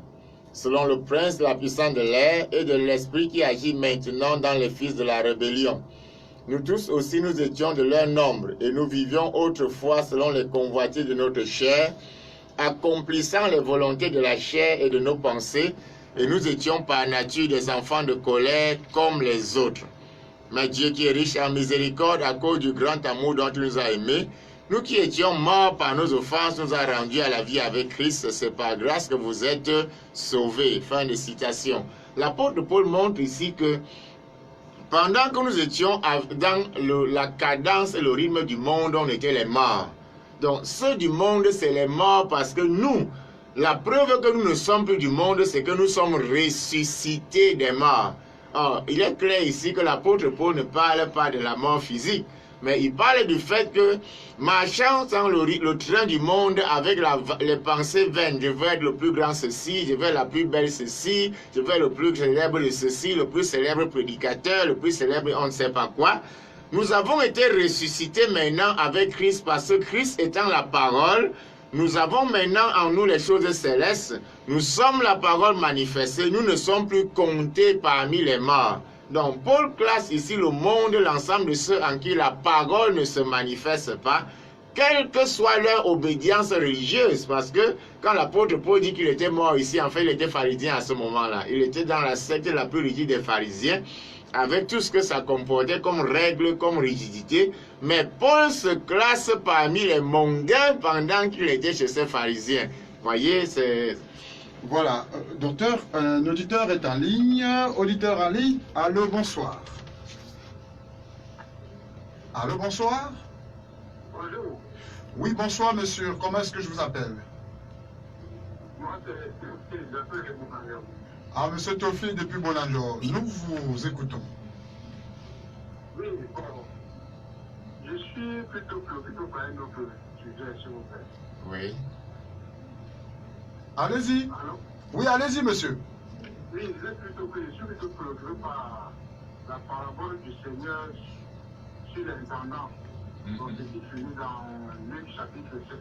selon le prince de la puissance de l'air et de l'esprit qui agit maintenant dans les fils de la rébellion. Nous tous aussi nous étions de leur nombre, et nous vivions autrefois selon les convoitises de notre chair, accomplissant les volontés de la chair et de nos pensées, et nous étions par nature des enfants de colère comme les autres. Mais Dieu qui est riche en miséricorde à cause du grand amour dont il nous a aimés, nous qui étions morts par nos offenses, nous a rendus à la vie avec Christ. C'est par grâce que vous êtes sauvés. Fin de citation. L'apôtre Paul montre ici que pendant que nous étions dans la cadence et le rythme du monde, on était les morts. Donc ceux du monde, c'est les morts parce que nous, la preuve que nous ne sommes plus du monde, c'est que nous sommes ressuscités des morts. Or, il est clair ici que l'apôtre Paul ne parle pas de la mort physique, mais il parle du fait que, marchant dans le train du monde avec les pensées vaines, je veux être le plus grand ceci, je veux être la plus belle ceci, je veux être le plus célèbre de ceci, le plus célèbre prédicateur, le plus célèbre on ne sait pas quoi, nous avons été ressuscités maintenant avec Christ parce que Christ étant la parole, nous avons maintenant en nous les choses célestes, nous sommes la parole manifestée, nous ne sommes plus comptés parmi les morts. Donc Paul classe ici le monde, l'ensemble de ceux en qui la parole ne se manifeste pas, quelle que soit leur obédience religieuse, parce que quand l'apôtre Paul dit qu'il était mort ici, en fait il était pharisien à ce moment-là, il était dans la secte la plus rigide des pharisiens, avec tout ce que ça comportait comme règle, comme rigidité, mais Paul se classe parmi les mondains pendant qu'il était chez ces pharisiens. Voyez, c'est... Voilà, docteur, un auditeur est en ligne. Auditeur en ligne, allô, bonsoir. Allô, bonsoir. Bonjour. Oui, bonsoir, monsieur. Comment est-ce que je vous appelle? Moi, c'est j'appelle les Bonanjo. Ah, monsieur Théophile, depuis Bonanjo. Nous vous écoutons. Oui, bon. Je suis plutôt préoccupé par un autre sujet, s'il vous plaît. Oui. Allez-y. Allô? Oui, allez-y, monsieur. Oui, je suis plutôt préoccupé par la parabole du Seigneur sur l'intendant. Donc, c'est qui finit dans Luc chapitre 7.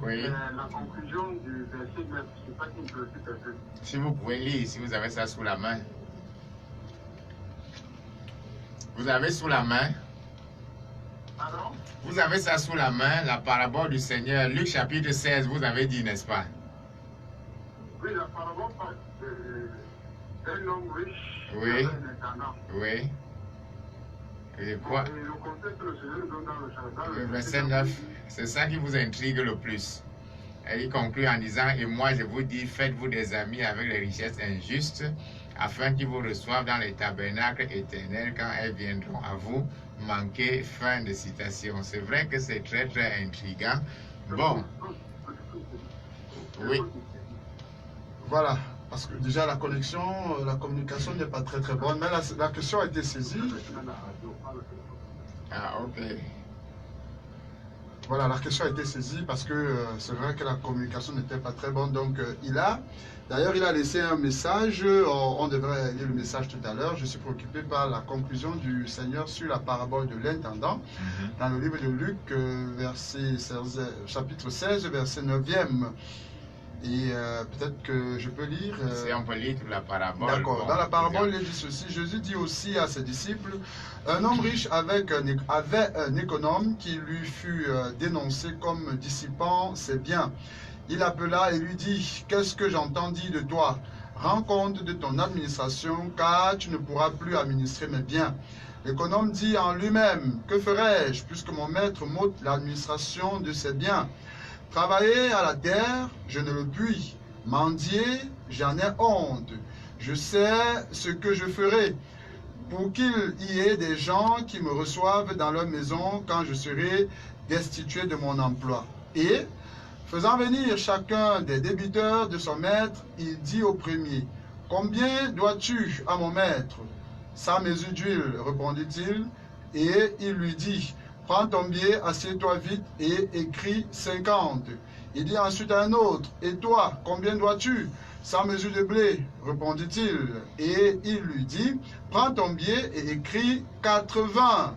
Oui. La conclusion du verset 9, c'est pas qui me préoccupe un peu. Si vous pouvez lire, si vous avez ça sous la main. Vous avez sous la main? Alors? Vous avez ça sous la main, la parabole du Seigneur, Luc chapitre 16, vous avez dit, n'est-ce pas? Oui, la parabole parle d'un homme riche Oui. avec un intendant. Oui. Et quoi? Et le contexte que le Seigneur nous donne dans Le verset 9, c'est ça qui vous intrigue le plus. Et il conclut en disant, et moi je vous dis, faites-vous des amis avec les richesses injustes, afin qu'ils vous reçoivent dans les tabernacles éternels quand elles viendront à vous. Manquez, fin de citation. C'est vrai que c'est très très intriguant. Bon. Oui. Voilà, parce que déjà la connexion, la communication n'est pas très bonne, mais la question a été saisie. Ah, ok. Voilà, la question a été saisie parce que c'est vrai que la communication n'était pas très bonne. Donc d'ailleurs il a laissé un message, on devrait lire le message tout à l'heure. Je suis préoccupé par la conclusion du Seigneur sur la parabole de l'intendant. Dans le livre de Luc, chapitre 16, verset 9e. Et peut-être que je peux lire. Si on peut lire toute la parabole. D'accord. Bon, dans la parabole, il dit ceci. Jésus dit aussi à ses disciples, un homme riche avait un économe qui lui fut dénoncé comme dissipant ses biens. Il appela et lui dit, qu'est-ce que j'entends dire de toi? Rends compte de ton administration, car tu ne pourras plus administrer mes biens. L'économe dit en lui-même, que ferai-je puisque mon maître m'ôte l'administration de ses biens? Travailler à la terre, je ne le puis. Mendier, j'en ai honte. Je sais ce que je ferai pour qu'il y ait des gens qui me reçoivent dans leur maison quand je serai destitué de mon emploi. Et, faisant venir chacun des débiteurs de son maître, il dit au premier, « Combien dois-tu à mon maître ?» « 100 mesures d'huile, répondit-il, et il lui dit, « Prends ton billet, assieds-toi vite et écris 50. » Il dit ensuite à un autre, « Et toi, combien dois-tu » 100 mesures de blé, répondit-il, et il lui dit, « Prends ton billet et écris 80. »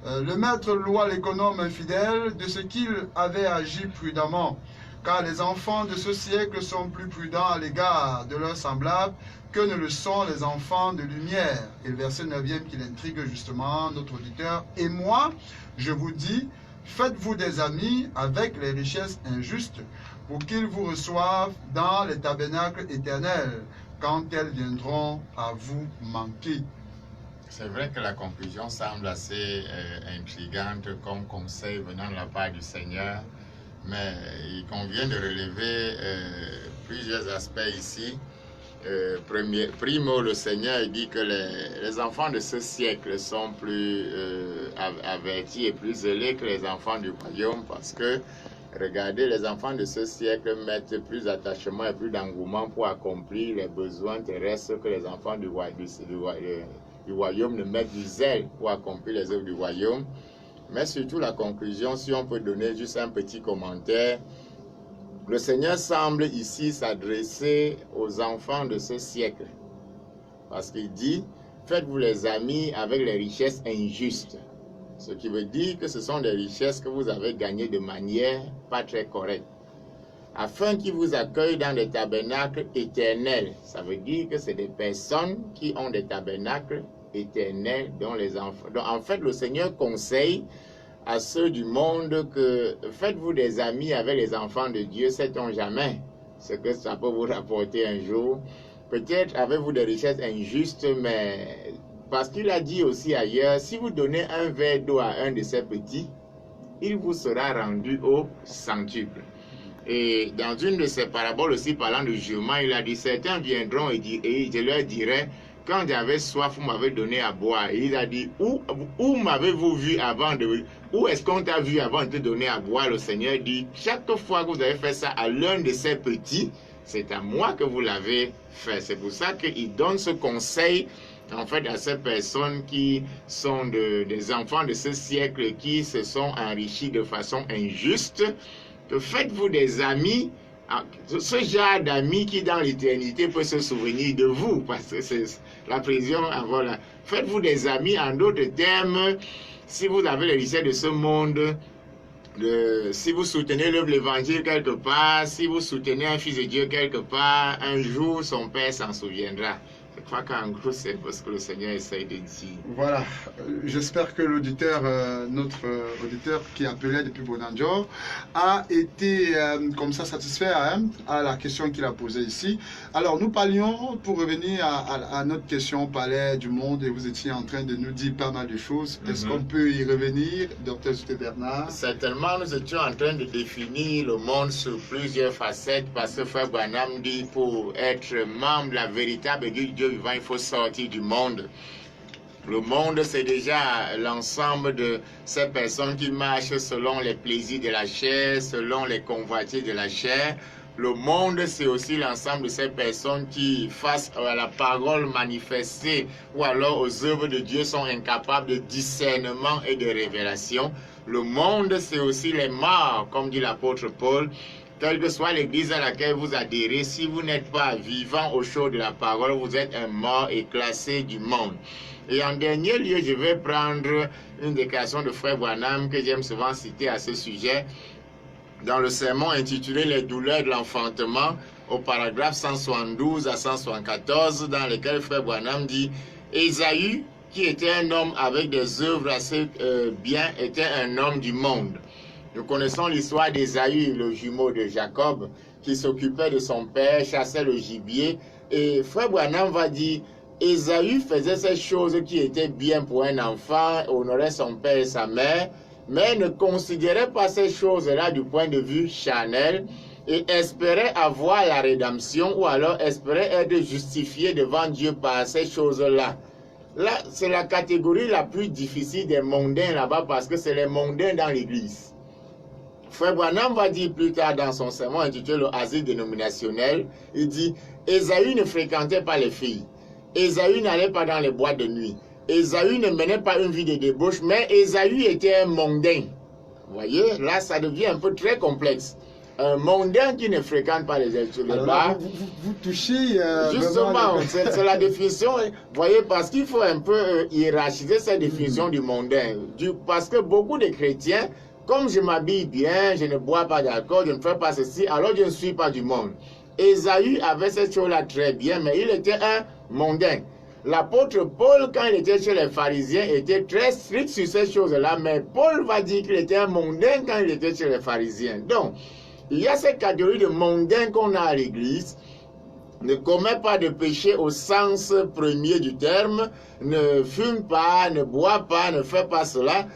Le maître loua l'économe infidèle de ce qu'il avait agi prudemment, car les enfants de ce siècle sont plus prudents à l'égard de leurs semblables que ne le sont les enfants de lumière. Et le verset 9e qui l'intrigue justement, notre auditeur. Et moi, je vous dis, faites-vous des amis avec les richesses injustes, pour qu'ils vous reçoivent dans les tabernacles éternels, quand elles viendront à vous manquer. C'est vrai que la conclusion semble assez intrigante comme conseil venant de la part du Seigneur, mais il convient de relever plusieurs aspects ici. Primo, le Seigneur dit que les enfants de ce siècle sont plus avertis et plus zélés que les enfants du royaume, parce que, regardez, les enfants de ce siècle mettent plus d'attachement et plus d'engouement pour accomplir les besoins terrestres que les enfants du royaume ne mettent du zèle pour accomplir les œuvres du royaume. Mais surtout la conclusion, si on peut donner juste un petit commentaire, le Seigneur semble ici s'adresser aux enfants de ce siècle. Parce qu'il dit, faites-vous les amis avec les richesses injustes. Ce qui veut dire que ce sont des richesses que vous avez gagnées de manière pas très correcte. Afin qu'ils vous accueillent dans des tabernacles éternels. Ça veut dire que c'est des personnes qui ont des tabernacles éternels dont les enfants. Donc en fait, le Seigneur conseille à ceux du monde que faites-vous des amis avec les enfants de Dieu, sait-on jamais ce que ça peut vous rapporter un jour. Peut-être avez-vous des richesses injustes, mais parce qu'il a dit aussi ailleurs, si vous donnez un verre d'eau à un de ces petits, il vous sera rendu au centuple. Et dans une de ses paraboles aussi parlant de jurement, il a dit, certains viendront et je leur dirai, quand j'avais soif, vous m'avez donné à boire. Et il a dit, où m'avez-vous vu avant de... Où est-ce qu'on t'a vu avant de te donner à boire? Le Seigneur dit, chaque fois que vous avez fait ça à l'un de ces petits, c'est à moi que vous l'avez fait. C'est pour ça qu'il donne ce conseil, en fait, à ces personnes qui sont des enfants de ce siècle, qui se sont enrichis de façon injuste, que faites-vous des amis, ce genre d'amis qui dans l'éternité peut se souvenir de vous, parce que c'est la prison. Voilà. Faites-vous des amis, en d'autres termes, si vous avez les richesses de ce monde, si vous soutenez l'œuvre de l'évangile quelque part, si vous soutenez un fils de Dieu quelque part, un jour son Père s'en souviendra. Je crois qu'en gros, c'est ce que le Seigneur essaye de dire. Voilà, j'espère que l'auditeur, notre auditeur qui appelait depuis Bonanjo, a été comme ça satisfait à la question qu'il a posée ici. Alors, nous parlions, pour revenir à notre question, on parlait du monde et vous étiez en train de nous dire pas mal de choses. Est-ce qu'on peut y revenir, Dr. Zouté Bernard? Certainement, nous étions en train de définir le monde sur plusieurs facettes, parce que Frère Branham dit, pour être membre de la véritable Église de Dieu vivant, il faut sortir du monde. Le monde, c'est déjà l'ensemble de ces personnes qui marchent selon les plaisirs de la chair, selon les convoitises de la chair. Le monde, c'est aussi l'ensemble de ces personnes qui, face à la parole manifestée ou alors aux œuvres de Dieu, sont incapables de discernement et de révélation. Le monde, c'est aussi les morts, comme dit l'apôtre Paul. Quelle que soit l'église à laquelle vous adhérez, si vous n'êtes pas vivant au chaud de la parole, vous êtes un mort et classé du monde. Et en dernier lieu, je vais prendre une déclaration de Frère Branham que j'aime souvent citer à ce sujet, dans le sermon intitulé « Les douleurs de l'enfantement », au paragraphe 172 à 174, dans lequel Frère Branham dit « Ésaü, qui était un homme avec des œuvres assez bien, était un homme du monde. » Nous connaissons l'histoire d'Ésaü, le jumeau de Jacob, qui s'occupait de son père, chassait le gibier. Et Frère Branham va dire, Ésaü faisait ces choses qui étaient bien pour un enfant, honorait son père et sa mère, mais ne considérait pas ces choses-là du point de vue charnel et espérait avoir la rédemption ou alors espérait être justifié devant Dieu par ces choses-là. Là, c'est la catégorie la plus difficile des mondains là-bas parce que c'est les mondains dans l'église. Frère Branham va dire plus tard dans son sermon intitulé le asile dénominationnel, il dit Ésaü ne fréquentait pas les filles. Ésaü n'allait pas dans les boîtes de nuit. Ésaü ne menait pas une vie de débauche, mais Ésaü était un mondain. Vous voyez, là, ça devient un peu très complexe. Un mondain qui ne fréquente pas les bars. Vous touchez... justement, c'est la définition. Vous voyez, parce qu'il faut un peu hiérarchiser cette définition du mondain. Parce que beaucoup de chrétiens, comme je m'habille bien, je ne bois pas d'alcool, je ne fais pas ceci, alors je ne suis pas du monde. Ésaü avait cette chose-là très bien, mais il était un mondain. L'apôtre Paul, quand il était chez les pharisiens, était très strict sur ces choses-là, mais Paul va dire qu'il était un mondain quand il était chez les pharisiens. Donc, il y a cette catégorie de mondains qu'on a à l'église. Ne commet pas de péché au sens premier du terme, ne fume pas, ne boit pas, ne fait pas cela.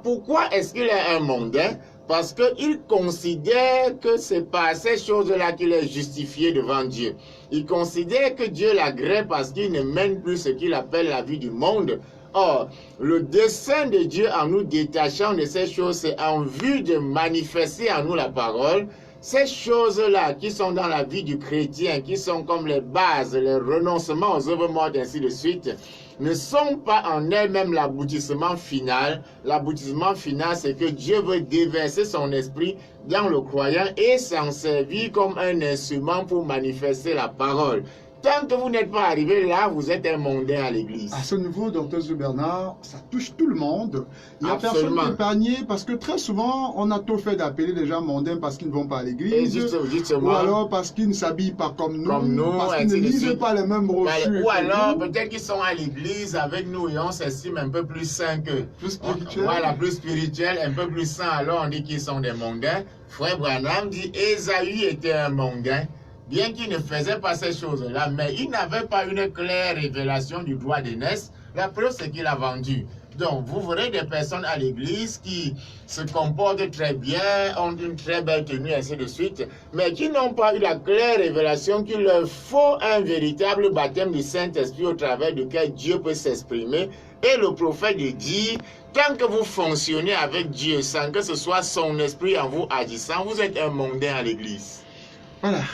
Pourquoi est-ce qu'il est un mondain? Parce qu'il considère que c'est par ces choses-là qu'il est justifié devant Dieu. Il considère que Dieu l'agrée parce qu'il ne mène plus ce qu'il appelle la vie du monde. Or, le dessein de Dieu en nous détachant de ces choses, c'est en vue de manifester en nous la parole. Ces choses-là qui sont dans la vie du chrétien, qui sont comme les bases, les renoncements aux œuvres mortes, ainsi de suite, ne sont pas en elles-mêmes l'aboutissement final. L'aboutissement final, c'est que Dieu veut déverser son esprit dans le croyant et s'en servir comme un instrument pour manifester la parole. Tant que vous n'êtes pas arrivé là, vous êtes un mondain à l'église. À ce niveau, Dr. Bernard, ça touche tout le monde. Il n'y a Absolument. personne épargné parce que très souvent, on a tout fait d'appeler les gens mondains parce qu'ils ne vont pas à Et l'église. justement, Ou alors parce qu'ils ne s'habillent pas comme nous, parce qu'ils ainsi ne de lisent suite. pas les mêmes brochures. Ou que alors, nous. peut-être qu'ils sont à l'église avec nous et on s'estime un peu plus sains qu'eux. Plus spirituel. Voilà, plus spirituel, un peu plus sains. Alors on dit qu'ils sont des mondains. Frère Branham dit Ésaü était un mondain, bien qu'il ne faisait pas ces choses-là, mais il n'avait pas une claire révélation du droit d'aînesse. La preuve, c'est qu'il a vendu. Donc, vous verrez des personnes à l'église qui se comportent très bien, ont une très belle tenue, ainsi de suite, mais qui n'ont pas eu la claire révélation qu'il leur faut un véritable baptême du Saint-Esprit au travers duquel Dieu peut s'exprimer. Et le prophète dit, tant que vous fonctionnez avec Dieu sans que ce soit son esprit en vous agissant, vous êtes un mondain à l'église.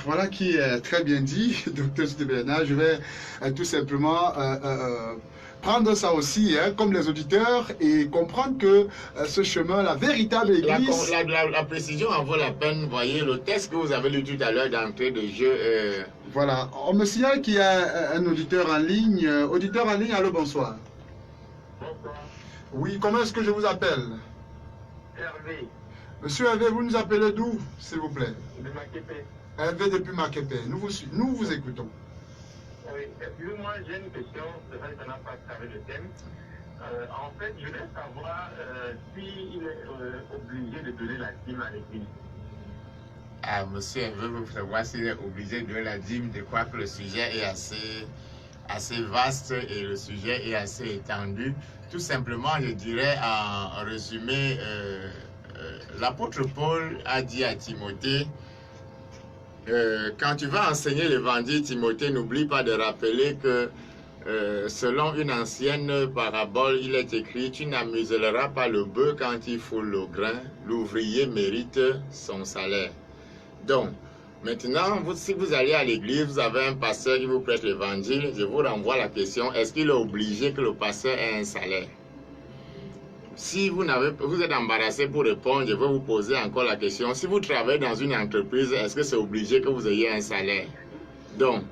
Voilà qui est très bien dit, Dr. Bernard. Je vais tout simplement prendre ça aussi, comme les auditeurs, et comprendre que ce chemin, la véritable église... La précision en vaut la peine. Voyez, le texte que vous avez lu tout à l'heure d'entrée de jeu... Voilà. On me signale qu'il y a un auditeur en ligne. Auditeur en ligne, allô, bonsoir. Bonsoir. Oui, comment est-ce que je vous appelle? Hervé, Monsieur Hervé, vous nous appelez d'où, s'il vous plaît? de Maquépé. Hervé depuis Maquépé. Nous vous écoutons. Oui, excusez-moi, j'ai une question, c'est vrai que ça n'a pas avec le thème. En fait, je voulais savoir s'il est obligé de donner la dîme à l'église. Ah, monsieur veut vous savoir s'il est obligé de donner la dîme. Je crois que le sujet est assez vaste et le sujet est assez étendu. Tout simplement, je dirais en résumé, l'apôtre Paul a dit à Timothée, quand tu vas enseigner l'évangile, Timothée, n'oublie pas de rappeler que selon une ancienne parabole, il est écrit, tu n'amuseras pas le bœuf quand il foule le grain, l'ouvrier mérite son salaire. Donc, maintenant, si vous allez à l'église, vous avez un pasteur qui vous prête l'évangile, je vous renvoie la question, est-ce qu'il est obligé que le pasteur ait un salaire? Si vous êtes embarrassé pour répondre, je vais vous poser encore la question. Si vous travaillez dans une entreprise, est-ce que c'est obligé que vous ayez un salaire? Donc,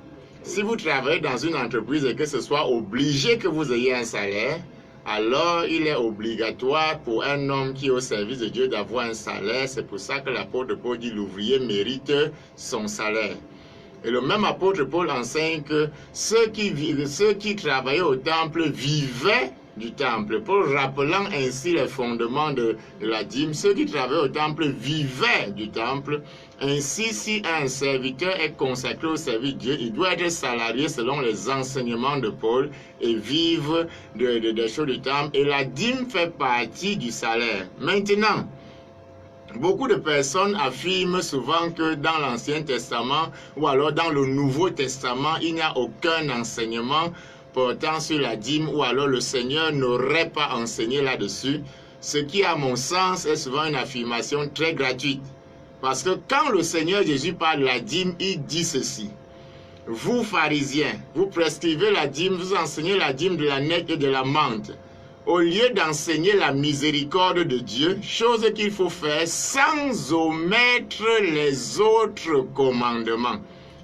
si vous travaillez dans une entreprise et que ce soit obligé que vous ayez un salaire, alors il est obligatoire pour un homme qui est au service de Dieu d'avoir un salaire. C'est pour ça que l'apôtre Paul dit l'ouvrier mérite son salaire. Et le même apôtre Paul enseigne que ceux qui travaillaient au temple vivaient du temple. Paul rappelant ainsi les fondements de la dîme, ceux qui travaillaient au temple vivaient du temple. Ainsi, si un serviteur est consacré au service de Dieu, il doit être salarié selon les enseignements de Paul et vivre des choses du temple. Et la dîme fait partie du salaire. Maintenant, beaucoup de personnes affirment souvent que dans l'Ancien Testament ou alors dans le Nouveau Testament, il n'y a aucun enseignement portant sur la dîme ou alors le Seigneur n'aurait pas enseigné là-dessus. Ce qui, à mon sens, est souvent une affirmation très gratuite. Parce que quand le Seigneur Jésus parle de la dîme, il dit ceci. Vous, pharisiens, vous prescrivez la dîme, vous enseignez la dîme de la nette et de la menthe. Au lieu d'enseigner la miséricorde de Dieu, chose qu'il faut faire sans omettre les autres commandements.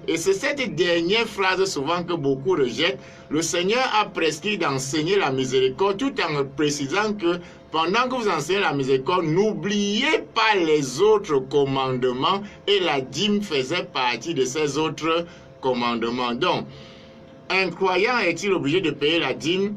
Et c'est cette dernière phrase souvent que beaucoup rejettent. Le Seigneur a prescrit d'enseigner la miséricorde tout en précisant que pendant que vous enseignez la miséricorde, n'oubliez pas les autres commandements et la dîme faisait partie de ces autres commandements. Donc, un croyant est-il obligé de payer la dîme?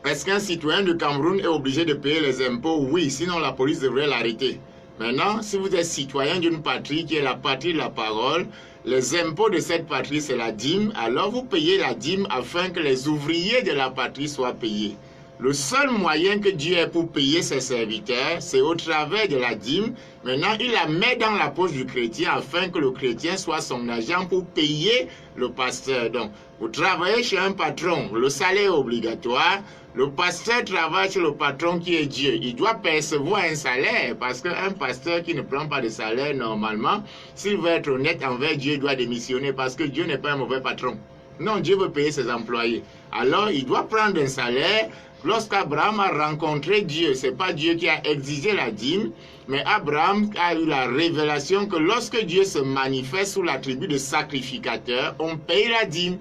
Est-ce qu'un citoyen du Cameroun est obligé de payer les impôts? Oui, sinon la police devrait l'arrêter. Maintenant, si vous êtes citoyen d'une patrie qui est la patrie de la parole, les impôts de cette patrie, c'est la dîme, alors vous payez la dîme afin que les ouvriers de la patrie soient payés. Le seul moyen que Dieu ait pour payer ses serviteurs, c'est au travers de la dîme. Maintenant, il la met dans la poche du chrétien afin que le chrétien soit son agent pour payer le pasteur. Donc, vous travaillez chez un patron, le salaire est obligatoire. Le pasteur travaille chez le patron qui est Dieu. Il doit percevoir un salaire parce qu'un pasteur qui ne prend pas de salaire, normalement, s'il veut être honnête envers Dieu, il doit démissionner parce que Dieu n'est pas un mauvais patron. Non, Dieu veut payer ses employés. Alors, il doit prendre un salaire. Lorsqu'Abraham a rencontré Dieu, ce n'est pas Dieu qui a exigé la dîme, mais Abraham a eu la révélation que lorsque Dieu se manifeste sous l'attribut de sacrificateur, on paye la dîme.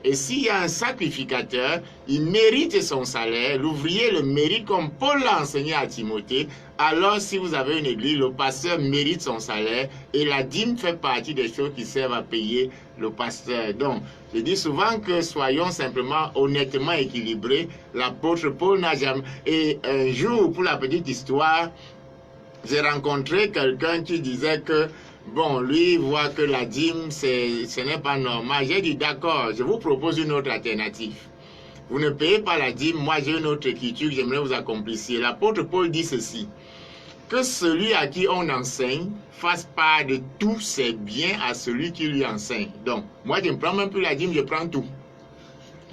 Et s'il y a un sacrificateur, il mérite son salaire, l'ouvrier le mérite comme Paul l'a enseigné à Timothée. Alors si vous avez une église, le pasteur mérite son salaire et la dîme fait partie des choses qui servent à payer le pasteur. Donc, je dis souvent que soyons simplement honnêtement équilibrés. L'apôtre Paul n'a jamais... Et un jour, pour la petite histoire, j'ai rencontré quelqu'un qui disait que bon, lui, il voit que la dîme, ce n'est pas normal. J'ai dit, d'accord, je vous propose une autre alternative. Vous ne payez pas la dîme, moi j'ai une autre écriture que j'aimerais vous accomplissiez. L'apôtre Paul dit ceci, que celui à qui on enseigne fasse part de tous ses biens à celui qui lui enseigne. Donc, moi je ne prends même plus la dîme, je prends tout.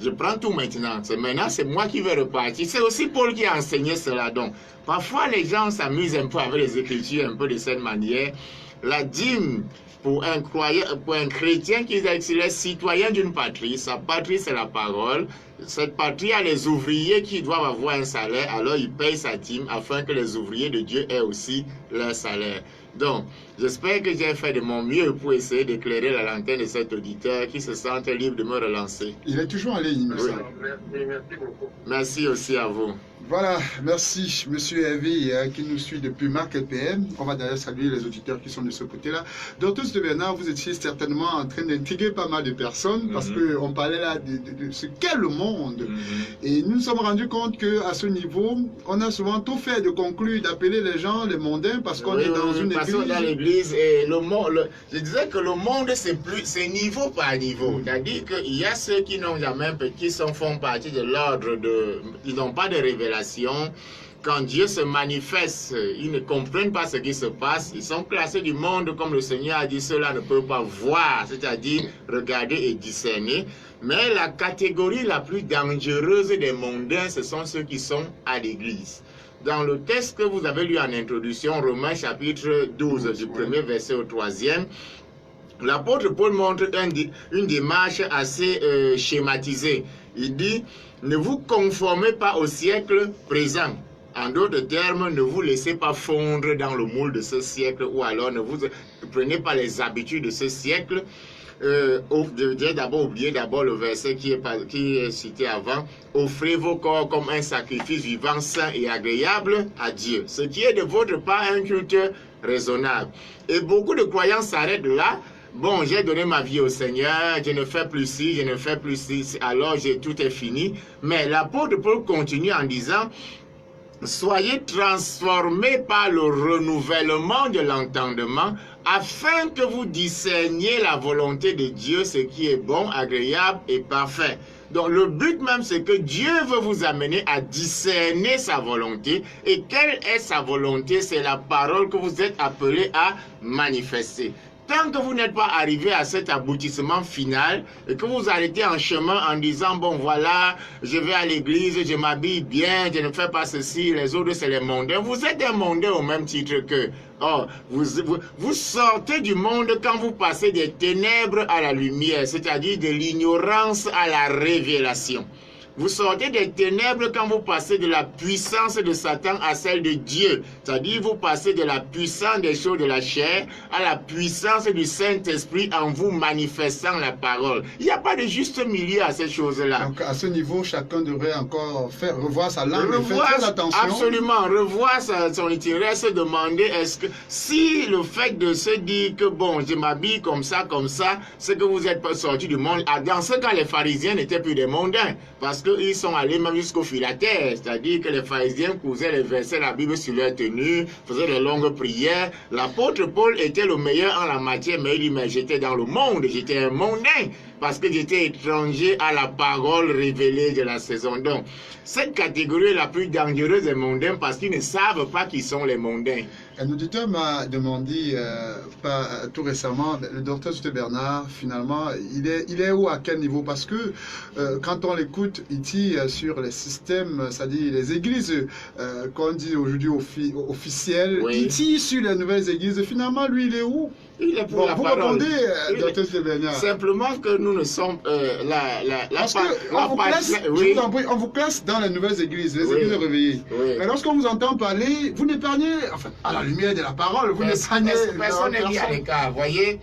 Je prends tout maintenant. Maintenant, c'est moi qui vais repartir. C'est aussi Paul qui a enseigné cela. Donc, parfois les gens s'amusent un peu avec les écritures, un peu de cette manière. La dîme, pour un chrétien qui est citoyen d'une patrie, sa patrie c'est la parole, cette patrie a les ouvriers qui doivent avoir un salaire, alors il paye sa dîme afin que les ouvriers de Dieu aient aussi leur salaire. Donc, j'espère que j'ai fait de mon mieux pour essayer d'éclairer la lanterne de cet auditeur qui se sente libre de me relancer. Il est toujours en ligne, monsieur. Merci beaucoup. Merci aussi à vous. Voilà, merci monsieur Hervé qui nous suit depuis Marc LPM. On va d'ailleurs saluer les auditeurs qui sont de ce côté-là. Docteur de Bernard, vous étiez certainement en train d'intriguer pas mal de personnes parce qu'on parlait là de ce qu'est le monde. Et nous nous sommes rendus compte qu'à ce niveau, on a souvent tout fait de conclure, d'appeler les gens les mondains parce qu'on est dans une église. Dans l'église et le monde, je disais que le monde c'est niveau par niveau. C'est-à-dire qu'il y a ceux qui n'ont jamais, qui font partie de l'ordre de, ils n'ont pas de révélation. Quand Dieu se manifeste, ils ne comprennent pas ce qui se passe. Ils sont classés du monde, comme le Seigneur a dit, ceux-là ne peuvent pas voir, c'est-à-dire regarder et discerner. Mais la catégorie la plus dangereuse des mondains, ce sont ceux qui sont à l'église. Dans le texte que vous avez lu en introduction, Romains chapitre 12, du premier verset au 3e, l'apôtre Paul montre une démarche assez schématisée. Il dit, ne vous conformez pas au siècle présent. En d'autres termes, ne vous laissez pas fondre dans le moule de ce siècle ou alors ne vous prenez pas les habitudes de ce siècle. Oubliez d'abord le verset qui est cité avant. Offrez vos corps comme un sacrifice vivant, saint et agréable à Dieu. Ce qui est de votre part un culte raisonnable. Et beaucoup de croyants s'arrêtent là bon, j'ai donné ma vie au Seigneur, je ne fais plus ci, je ne fais plus ci, alors tout est fini. Mais l'apôtre Paul continue en disant, soyez transformés par le renouvellement de l'entendement, afin que vous discerniez la volonté de Dieu, ce qui est bon, agréable et parfait. Donc le but même, c'est que Dieu veut vous amener à discerner sa volonté. Et quelle est sa volonté? C'est la parole que vous êtes appelés à manifester. Tant que vous n'êtes pas arrivé à cet aboutissement final et que vous arrêtez en chemin en disant, bon voilà, je vais à l'église, je m'habille bien, je ne fais pas ceci, les autres c'est les mondains. Vous êtes un mondain au même titre que... Oh, vous sortez du monde quand vous passez des ténèbres à la lumière, c'est-à-dire de l'ignorance à la révélation. Vous sortez des ténèbres quand vous passez de la puissance de Satan à celle de Dieu. C'est-à-dire vous passez de la puissance des choses de la chair à la puissance du Saint-Esprit en vous manifestant la parole. Il n'y a pas de juste milieu à ces choses-là. Donc à ce niveau, chacun devrait encore revoir sa langue et faire très attention. Absolument, revoir son itinéraire, se demander est-ce que si le fait de se dire que bon, je m'habille comme ça, c'est que vous êtes pas sorti du monde. Dans ce cas, les pharisiens n'étaient plus des mondains. Parce qu'ils sont allés même jusqu'au filatère, c'est-à-dire que les pharisiens cousaient les versets de la Bible sur leur tenue, faisaient de longues prières. L'apôtre Paul était le meilleur en la matière, mais il dit, mais j'étais dans le monde, j'étais un mondain, parce que j'étais étranger à la parole révélée de la saison. Donc, cette catégorie est la plus dangereuse des mondains parce qu'ils ne savent pas qui sont les mondains. Un auditeur m'a demandé tout récemment, le docteur Souté Bernard, finalement, il est où, à quel niveau? Parce que quand on l'écoute, il tire sur les systèmes, c'est-à-dire les églises, qu'on dit aujourd'hui officielles, oui. Il tire sur les nouvelles églises. Finalement, lui, il est où? Il est pour bon, la vous parole. Répondez, docteur Souté Bernard. Simplement que nous ne sommes... Parce on vous classe dans les nouvelles églises, les églises réveillées. Oui. Mais lorsqu'on vous entend parler, vous n'épargnez, enfin, à la lumière de la parole, vous n'épargnez personne n'est mis à l'écart. Voyez,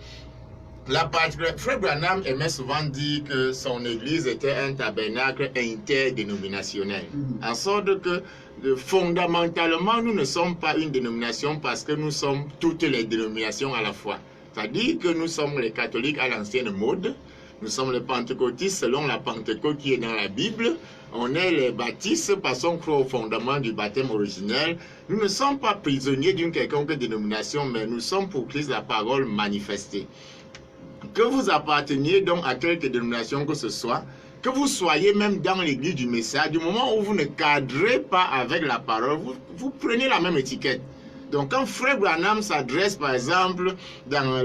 Frère Branham aimait souvent dire que son église était un tabernacle interdénominationnel. En sorte que fondamentalement, nous ne sommes pas une dénomination parce que nous sommes toutes les dénominations à la fois. C'est-à-dire que nous sommes les catholiques à l'ancienne mode, nous sommes les pentecôtistes selon la Pentecôte qui est dans la Bible, on est les baptistes parce qu'on croit au fondement du baptême originel. Nous ne sommes pas prisonniers d'une quelconque dénomination, mais nous sommes pour Christ la parole manifestée. Que vous apparteniez donc à quelque dénomination que ce soit, que vous soyez même dans l'église du message, du moment où vous ne cadrez pas avec la parole, vous prenez la même étiquette. Donc quand Frère Branham s'adresse par exemple dans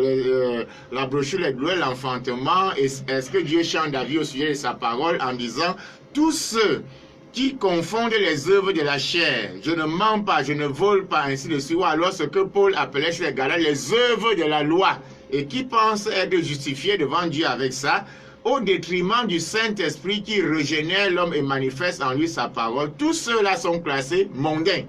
la brochure Les gloires de l'enfantement, est-ce que Dieu change d'avis au sujet de sa parole en disant tous ceux qui confondent les œuvres de la chair, je ne mens pas, je ne vole pas, ainsi de suite, ou alors ce que Paul appelait chez les Galates les œuvres de la loi, et qui pensent être justifiés devant Dieu avec ça, au détriment du Saint-Esprit qui régénère l'homme et manifeste en lui sa parole, tous ceux-là sont classés mondains.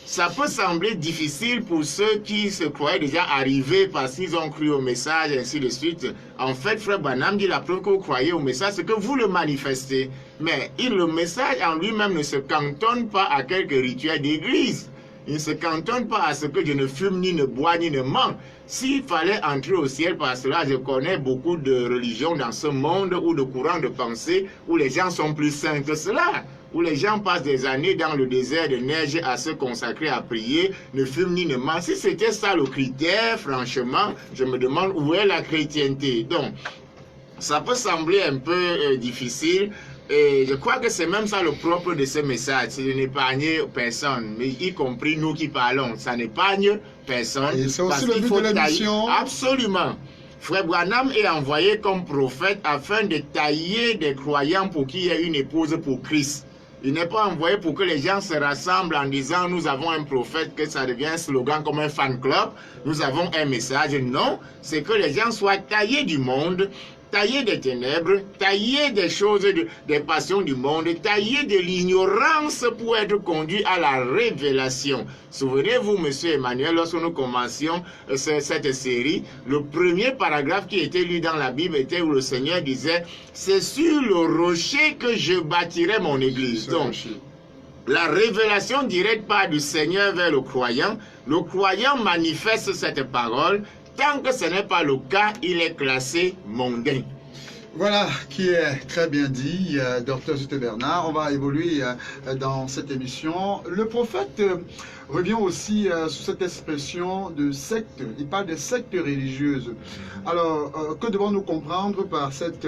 Ça peut sembler difficile pour ceux qui se croyaient déjà arrivés parce qu'ils ont cru au message, ainsi de suite. En fait, Frère Branham dit la preuve que vous croyez au message, c'est que vous le manifestez. Mais le message en lui-même ne se cantonne pas à quelques rituels d'église. Il ne se cantonne pas à ce que je ne fume, ni ne bois, ni ne mens. S'il fallait entrer au ciel par cela, je connais beaucoup de religions dans ce monde ou de courants de pensée où les gens sont plus saints que cela, où les gens passent des années dans le désert de neige à se consacrer à prier, ne fument ni ne mentent. Si c'était ça le critère, franchement, je me demande où est la chrétienté. Donc, ça peut sembler un peu difficile. Et je crois que c'est même ça le propre de ce message, c'est de n'épargner personne, mais y compris nous qui parlons. Ça n'épargne personne. Et c'est aussi le but de l'émission. Absolument. Frère Branham est envoyé comme prophète afin de tailler des croyants pour qu'il y ait une épouse pour Christ. Il n'est pas envoyé pour que les gens se rassemblent en disant nous avons un prophète, que ça devient un slogan comme un fan club. Nous avons un message. Non, c'est que les gens soient taillés du monde, taillés des ténèbres, taillés des choses, des passions du monde, taillés de l'ignorance pour être conduits à la révélation. Souvenez-vous, monsieur Emmanuel, lorsque nous commencions cette série, le premier paragraphe qui était lu dans la Bible était où le Seigneur disait « C'est sur le rocher que je bâtirai mon église ». Donc, la révélation directe part du Seigneur vers le croyant manifeste cette parole, Tant que ce n'est pas le cas, il est classé mondain. Voilà, qui est très bien dit, Dr. Juste Bernard. On va évoluer dans cette émission. Le prophète revient aussi sur cette expression de secte. Il parle de sectes religieuses. Alors, que devons-nous comprendre par cette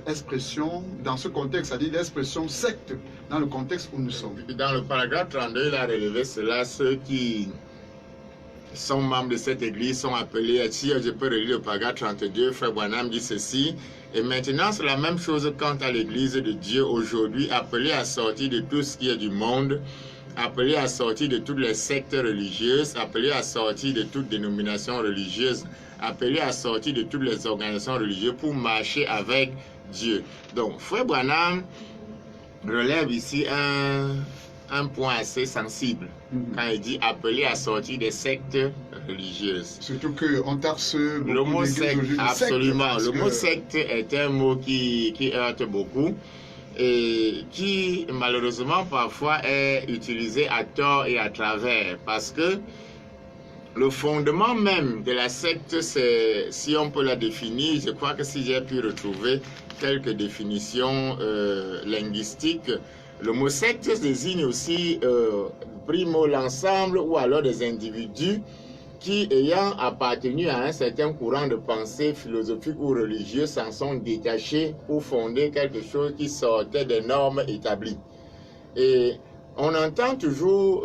expression dans ce contexte, c'est-à-dire l'expression secte dans le contexte où nous sommes? Dans le paragraphe 32, il a relevé cela, ceux qui sont membres de cette église sont appelés, si je peux relire le paragraphe 32, Frère Branham dit ceci, et maintenant c'est la même chose quant à l'église de Dieu aujourd'hui, appelée à sortir de tout ce qui est du monde, appelée à sortir de toutes les sectes religieuses, appelée à sortir de toute dénomination religieuse, appelée à sortir de toutes les organisations religieuses pour marcher avec Dieu. Donc, Frère Branham relève ici un point assez sensible quand il dit appeler à sortir des sectes religieuses. Surtout qu'on taxe beaucoup le mot d'églises secte, aujourd'hui de absolument. secte, Le mot secte est un mot qui heurte beaucoup et qui malheureusement parfois est utilisé à tort et à travers parce que le fondement même de la secte, c'est, si on peut la définir, je crois que si j'ai pu retrouver quelques définitions linguistiques, le mot secte désigne aussi primo l'ensemble ou alors des individus qui, ayant appartenu à un certain courant de pensée philosophique ou religieux, s'en sont détachés pour fonder quelque chose qui sortait des normes établies. Et on entend toujours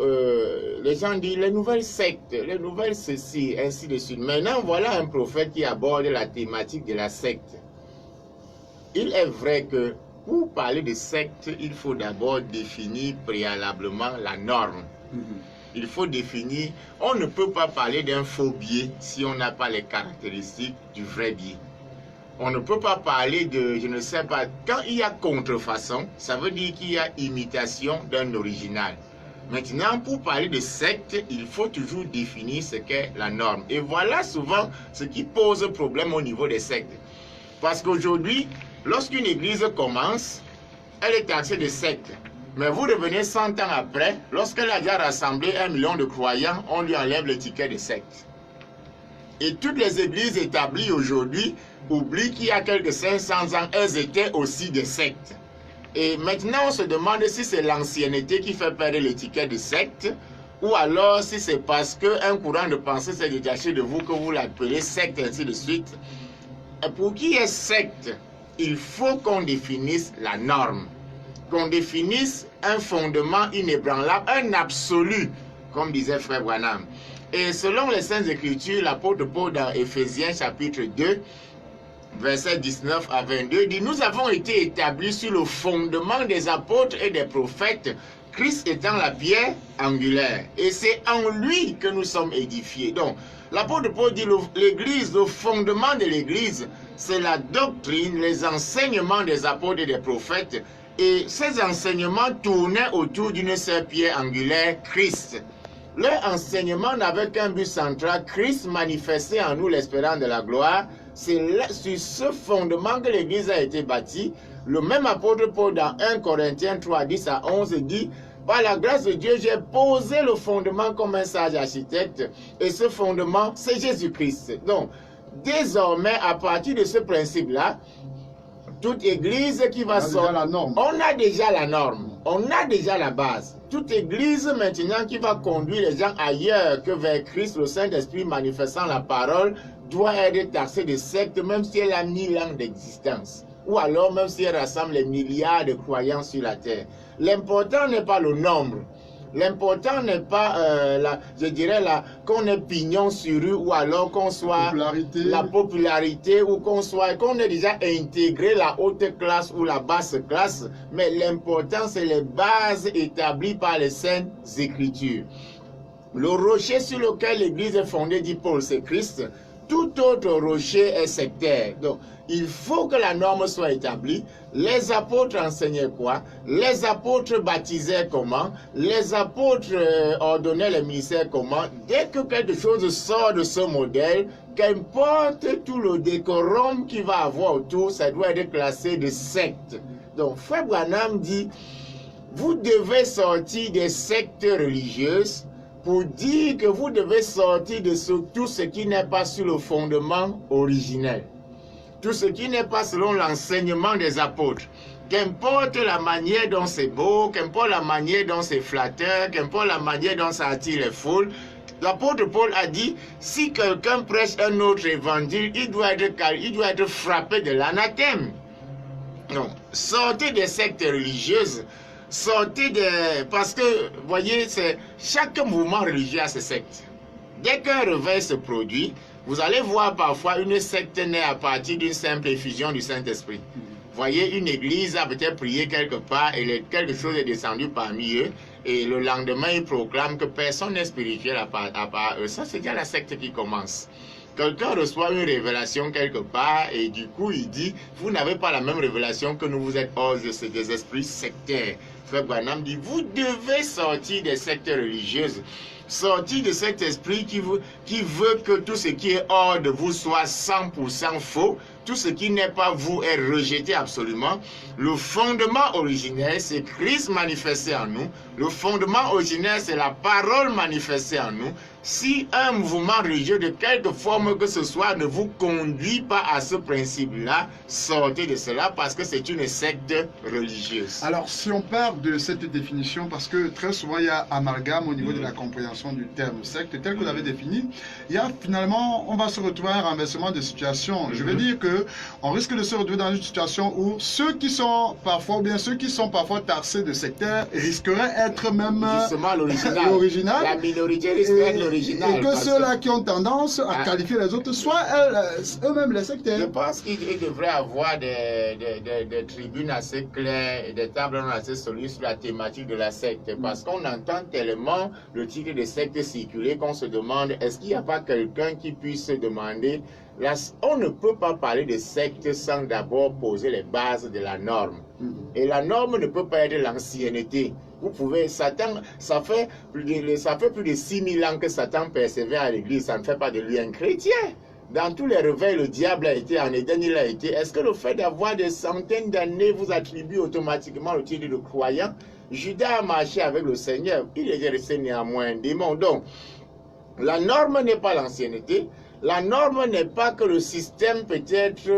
les gens dire les nouvelles sectes, les nouvelles ceci, ainsi de suite. Maintenant, voilà un prophète qui aborde la thématique de la secte. Il est vrai que pour parler de secte, il faut d'abord définir préalablement la norme. Il faut définir, on ne peut pas parler d'un faux biais si on n'a pas les caractéristiques du vrai biais. On ne peut pas parler de, je ne sais pas, quand il y a contrefaçon, ça veut dire qu'il y a imitation d'un original. Maintenant, pour parler de secte, il faut toujours définir ce qu'est la norme. Et voilà souvent ce qui pose problème au niveau des sectes. Parce qu'aujourd'hui, lorsqu'une église commence, elle est taxée de secte. Mais vous revenez 100 ans après, lorsqu'elle a déjà rassemblé 1 million de croyants, on lui enlève l'étiquette de secte. Et toutes les églises établies aujourd'hui oublient qu'il y a quelques 500 ans, elles étaient aussi des sectes. Et maintenant, on se demande si c'est l'ancienneté qui fait perdre l'étiquette de secte, ou alors si c'est parce qu'un courant de pensée s'est détaché de vous que vous l'appelez secte, ainsi de suite. Et pour qui est secte, il faut qu'on définisse la norme, qu'on définisse un fondement inébranlable, un absolu, comme disait Frère Branham. Et selon les Saintes Écritures, l'apôtre Paul dans Éphésiens chapitre 2, versets 19 à 22, dit « Nous avons été établis sur le fondement des apôtres et des prophètes, Christ étant la pierre angulaire. Et c'est en lui que nous sommes édifiés. » Donc, l'apôtre Paul dit l'église, le fondement de l'église, c'est la doctrine, les enseignements des apôtres et des prophètes. Et ces enseignements tournaient autour d'une seule pierre angulaire, Christ. Leur enseignement n'avait qu'un but central, Christ manifestait en nous l'espérance de la gloire. C'est sur ce fondement que l'église a été bâtie. Le même apôtre Paul dans 1 Corinthiens 3, 10 à 11 dit « Par la grâce de Dieu, j'ai posé le fondement comme un sage architecte. Et ce fondement, c'est Jésus-Christ. » Donc, désormais, à partir de ce principe-là, toute église qui va sortir, on a déjà la norme, on a déjà la base. Toute église maintenant qui va conduire les gens ailleurs que vers Christ, le Saint-Esprit manifestant la parole, doit être taxée de secte, même si elle a 1000 ans d'existence. Ou alors même si elle rassemble les milliards de croyants sur la terre. L'important n'est pas le nombre. L'important n'est pas, je dirais, qu'on ait pignon sur rue ou alors qu'on soit la popularité ou qu'on ait déjà intégré la haute classe ou la basse classe. Mais l'important, c'est les bases établies par les Saintes Écritures. Le rocher sur lequel l'Église est fondée, dit Paul, c'est Christ. Tout autre rocher est sectaire. Donc, il faut que la norme soit établie. Les apôtres enseignaient quoi? Les apôtres baptisaient comment? Les apôtres ordonnaient les ministères comment? Dès que quelque chose sort de ce modèle, qu'importe tout le décorum qu'il va avoir autour, ça doit être classé de secte. Donc, Frère Branham dit, vous devez sortir des sectes religieuses pour dire que vous devez sortir de tout ce qui n'est pas sur le fondement originel. Tout ce qui n'est pas selon l'enseignement des apôtres. Qu'importe la manière dont c'est beau, qu'importe la manière dont c'est flatteur, qu'importe la manière dont ça attire les foules, l'apôtre Paul a dit, si quelqu'un prêche un autre évangile, il doit être frappé de l'anathème. Non, sortez des sectes religieuses, sortez de... Parce que, vous voyez, chaque mouvement religieux a ses sectes. Dès qu'un réveil se produit, vous allez voir parfois une secte née à partir d'une simple effusion du Saint-Esprit. Vous voyez, une église a peut-être prié quelque part et quelque chose est descendu parmi eux. Et le lendemain, ils proclament que personne n'est spirituel à part eux. Ça, c'est déjà la secte qui commence. Quelqu'un reçoit une révélation quelque part et du coup, il dit, vous n'avez pas la même révélation que nous, vous êtes hors de des esprits sectaires. Frère Branham dit, vous devez sortir des sectes religieuses. Sortir de cet esprit qui veut que tout ce qui est hors de vous soit 100% faux. Tout ce qui n'est pas vous est rejeté absolument. Le fondement originel, c'est Christ manifesté en nous. Le fondement originel, c'est la parole manifestée en nous. Si un mouvement religieux de quelque forme que ce soit ne vous conduit pas à ce principe-là, sortez de cela parce que c'est une secte religieuse. Alors, si on part de cette définition, parce que très souvent il y a amalgame au niveau de la compréhension du terme secte, tel que vous l'avez défini, il y a finalement, on va se retrouver à un renversement de situation. Je veux dire que on risque de se retrouver dans une situation où ceux qui sont parfois, ou bien ceux qui sont parfois taxés de sectaires, risqueraient d'être même justement l'original. La minorité risque d'être l'original. Et que ceux-là qui ont tendance à qualifier les autres soient eux-mêmes les sectaires. Je pense qu'il devrait avoir des tribunes assez claires et des tables assez solides sur la thématique de la secte. Parce qu'on entend tellement le titre de secte circuler qu'on se demande, est-ce qu'il n'y a pas quelqu'un qui puisse se demander, on ne peut pas parler de secte sans d'abord poser les bases de la norme. Et la norme ne peut pas être l'ancienneté. Vous pouvez, Satan, ça fait plus de 6000 ans que Satan persévère à l'église, ça ne fait pas de lui un chrétien. Dans tous les réveils, le diable a été, en Éden il a été. Est-ce que le fait d'avoir des centaines d'années vous attribue automatiquement le titre de croyant? Judas a marché avec le Seigneur, il est resté néanmoins un démon. Donc, la norme n'est pas l'ancienneté. La norme n'est pas que le système, peut-être,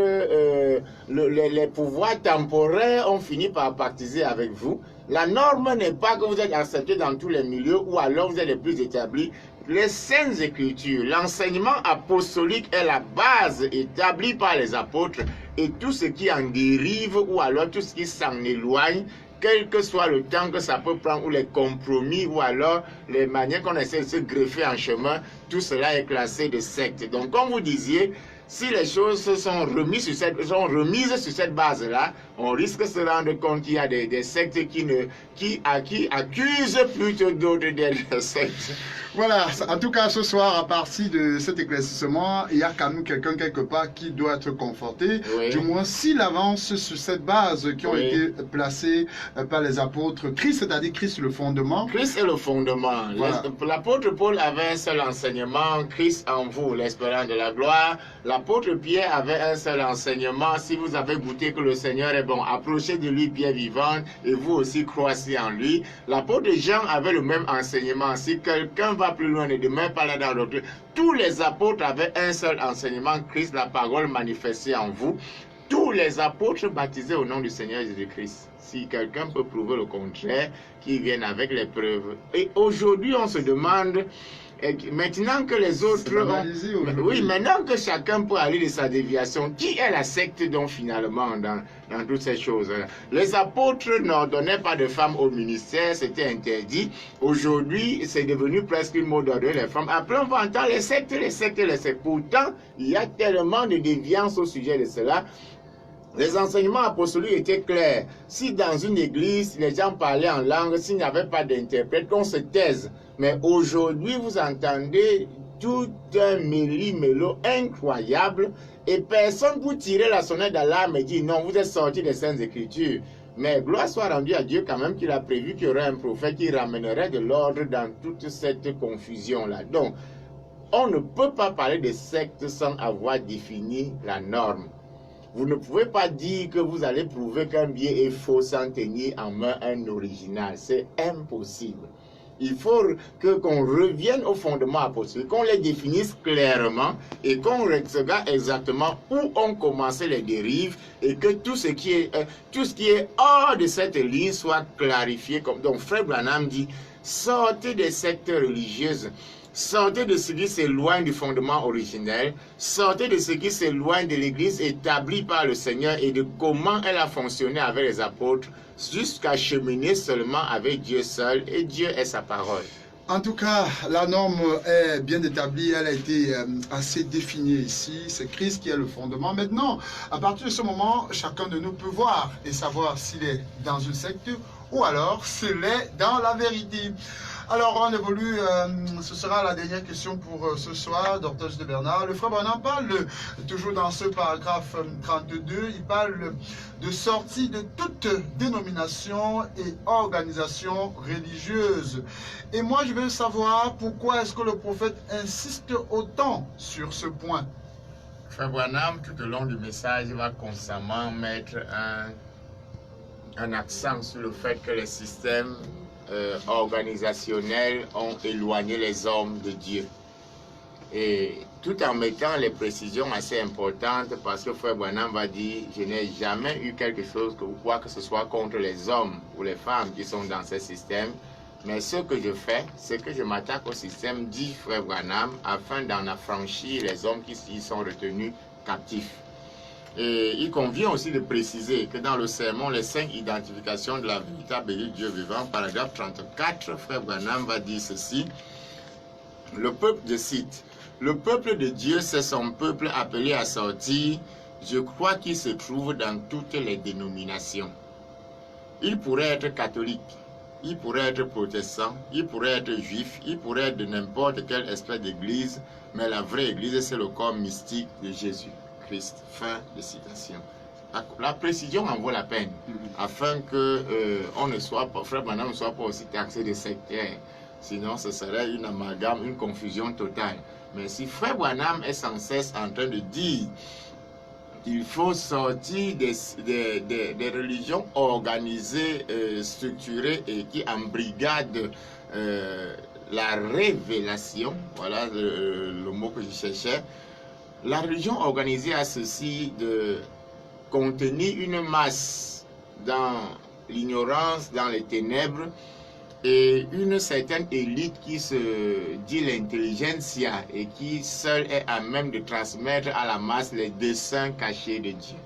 les pouvoirs temporaires ont fini par pactiser avec vous. La norme n'est pas que vous êtes accepté dans tous les milieux ou alors vous êtes les plus établis. Les Saintes Écritures, l'enseignement apostolique est la base établie par les apôtres et tout ce qui en dérive ou alors tout ce qui s'en éloigne, quel que soit le temps que ça peut prendre, ou les compromis, ou alors les manières qu'on essaie de se greffer en chemin, tout cela est classé de secte. Donc, comme vous disiez, si les choses sont remises sur cette base-là, on risque de se rendre compte qu'il y a des sectes qui accusent plutôt d'autres d'être sectes. Voilà, en tout cas ce soir, à partir de cet éclaircissement, il y a quand même quelqu'un quelque part qui doit être conforté. Oui. Du moins, s'il avance sur cette base qui ont été placées par les apôtres, Christ, c'est-à-dire Christ le fondement. Christ est le fondement. Voilà. L'apôtre Paul avait un seul enseignement, Christ en vous, l'espérance de la gloire. L'apôtre Pierre avait un seul enseignement, si vous avez goûté que le Seigneur est bon, approchez de lui, Pierre vivant, et vous aussi croissez en lui. L'apôtre Jean avait le même enseignement. Si quelqu'un va plus loin et demain pas là dans l'autre, tous les apôtres avaient un seul enseignement, Christ, la parole manifestée en vous. Tous les apôtres baptisés au nom du Seigneur Jésus-Christ. Si quelqu'un peut prouver le contraire, qu'il vienne avec les preuves. Et aujourd'hui, on se demande, maintenant que les autres oui, maintenant que chacun peut aller de sa déviation, qui est la secte dont finalement dans toutes ces choses? Les apôtres n'ordonnaient pas de femmes au ministère, c'était interdit. Aujourd'hui, c'est devenu presque une mode d'ordonner les femmes. Après, on va entendre les sectes. Pourtant, il y a tellement de déviance au sujet de cela. Les enseignements apostoliques étaient clairs. Si dans une église, les gens parlaient en langue, s'il n'y avait pas d'interprète, qu'on se taise. Mais aujourd'hui, vous entendez tout un méli-mélo incroyable et personne pour tirer la sonnette d'alarme et dire non, vous êtes sortis des Saintes Écritures. Mais gloire soit rendue à Dieu quand même qu'il a prévu qu'il y aurait un prophète qui ramènerait de l'ordre dans toute cette confusion-là. Donc, on ne peut pas parler de secte sans avoir défini la norme. Vous ne pouvez pas dire que vous allez prouver qu'un billet est faux sans tenir en main un original. C'est impossible. Il faut qu'on revienne aux fondements apostoliques, qu'on les définisse clairement et qu'on regarde exactement où ont commencé les dérives et que tout ce qui est hors de cette ligne soit clarifié. Donc Frère Branham dit, sortez des sectes religieuses, sortez de ce qui s'éloigne du fondement originel, sortez de ce qui s'éloigne de l'Église établie par le Seigneur et de comment elle a fonctionné avec les apôtres, jusqu'à cheminer seulement avec Dieu seul, et Dieu est sa parole. En tout cas, la norme est bien établie, elle a été assez définie ici. C'est Christ qui est le fondement. Maintenant, à partir de ce moment, chacun de nous peut voir et savoir s'il est dans une secte ou alors s'il est dans la vérité. Alors, on évolue, ce sera la dernière question pour ce soir, d'Hortense de Bernard. Le frère Branham parle, toujours dans ce paragraphe 32, il parle de sortie de toute dénomination et organisation religieuse. Et moi, je veux savoir pourquoi est-ce que le prophète insiste autant sur ce point. Frère Branham, tout au long du message, va constamment mettre un accent sur le fait que les systèmes organisationnels ont éloigné les hommes de Dieu. Et tout en mettant les précisions assez importantes, parce que Frère Branham va dire, je n'ai jamais eu quelque chose ou quoi que ce soit contre les hommes ou les femmes qui sont dans ces systèmes, mais ce que je fais, c'est que je m'attaque au système, dit Frère Branham, afin d'en affranchir les hommes qui y sont retenus captifs. Et il convient aussi de préciser que dans le sermon, les 5 identifications de la véritable Dieu vivant, paragraphe 34, Frère Branham va dire ceci. Le peuple, je cite, le peuple de Dieu, c'est son peuple appelé à sortir. Je crois qu'il se trouve dans toutes les dénominations. Il pourrait être catholique, il pourrait être protestant, il pourrait être juif, il pourrait être de n'importe quelle espèce d'église, mais la vraie église, c'est le corps mystique de Jésus Christ. Fin de citation. La précision en vaut la peine, afin que on ne soit pas, Frère Branham ne soit pas aussi taxé de sectaire. Sinon, ce serait une amalgame, une confusion totale. Mais si Frère Branham est sans cesse en train de dire qu'il faut sortir des religions organisées, structurées et qui embrigadent la révélation, voilà le mot que je cherchais. La religion organisée a ceci de contenir une masse dans l'ignorance, dans les ténèbres, et une certaine élite qui se dit l'intelligentsia et qui seule est à même de transmettre à la masse les desseins cachés de Dieu.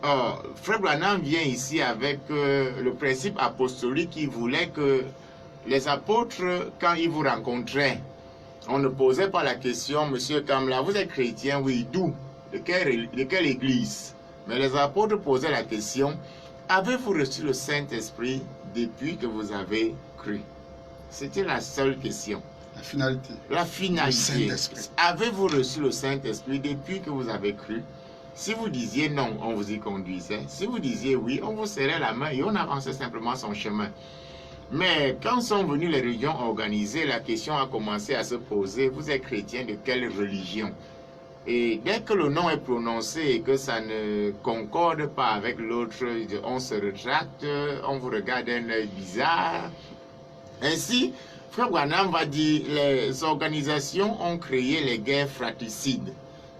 Or, Frère Branham vient ici avec le principe apostolique qui voulait que les apôtres, quand ils vous rencontraient, on ne posait pas la question, Monsieur Kamla, vous êtes chrétien, oui, d'où? De quelle église? Mais les apôtres posaient la question, avez-vous reçu le Saint-Esprit depuis que vous avez cru? C'était la seule question. La finalité. La finalité. Saint-Esprit. Avez-vous reçu le Saint-Esprit depuis que vous avez cru? Si vous disiez non, on vous y conduisait. Si vous disiez oui, on vous serrait la main et on avançait simplement son chemin. Mais quand sont venues les religions organisées, la question a commencé à se poser, vous êtes chrétien de quelle religion? Et dès que le nom est prononcé et que ça ne concorde pas avec l'autre, on se rétracte, on vous regarde d'un œil bizarre. Ainsi, Frère Branham va dire, les organisations ont créé les guerres fratricides.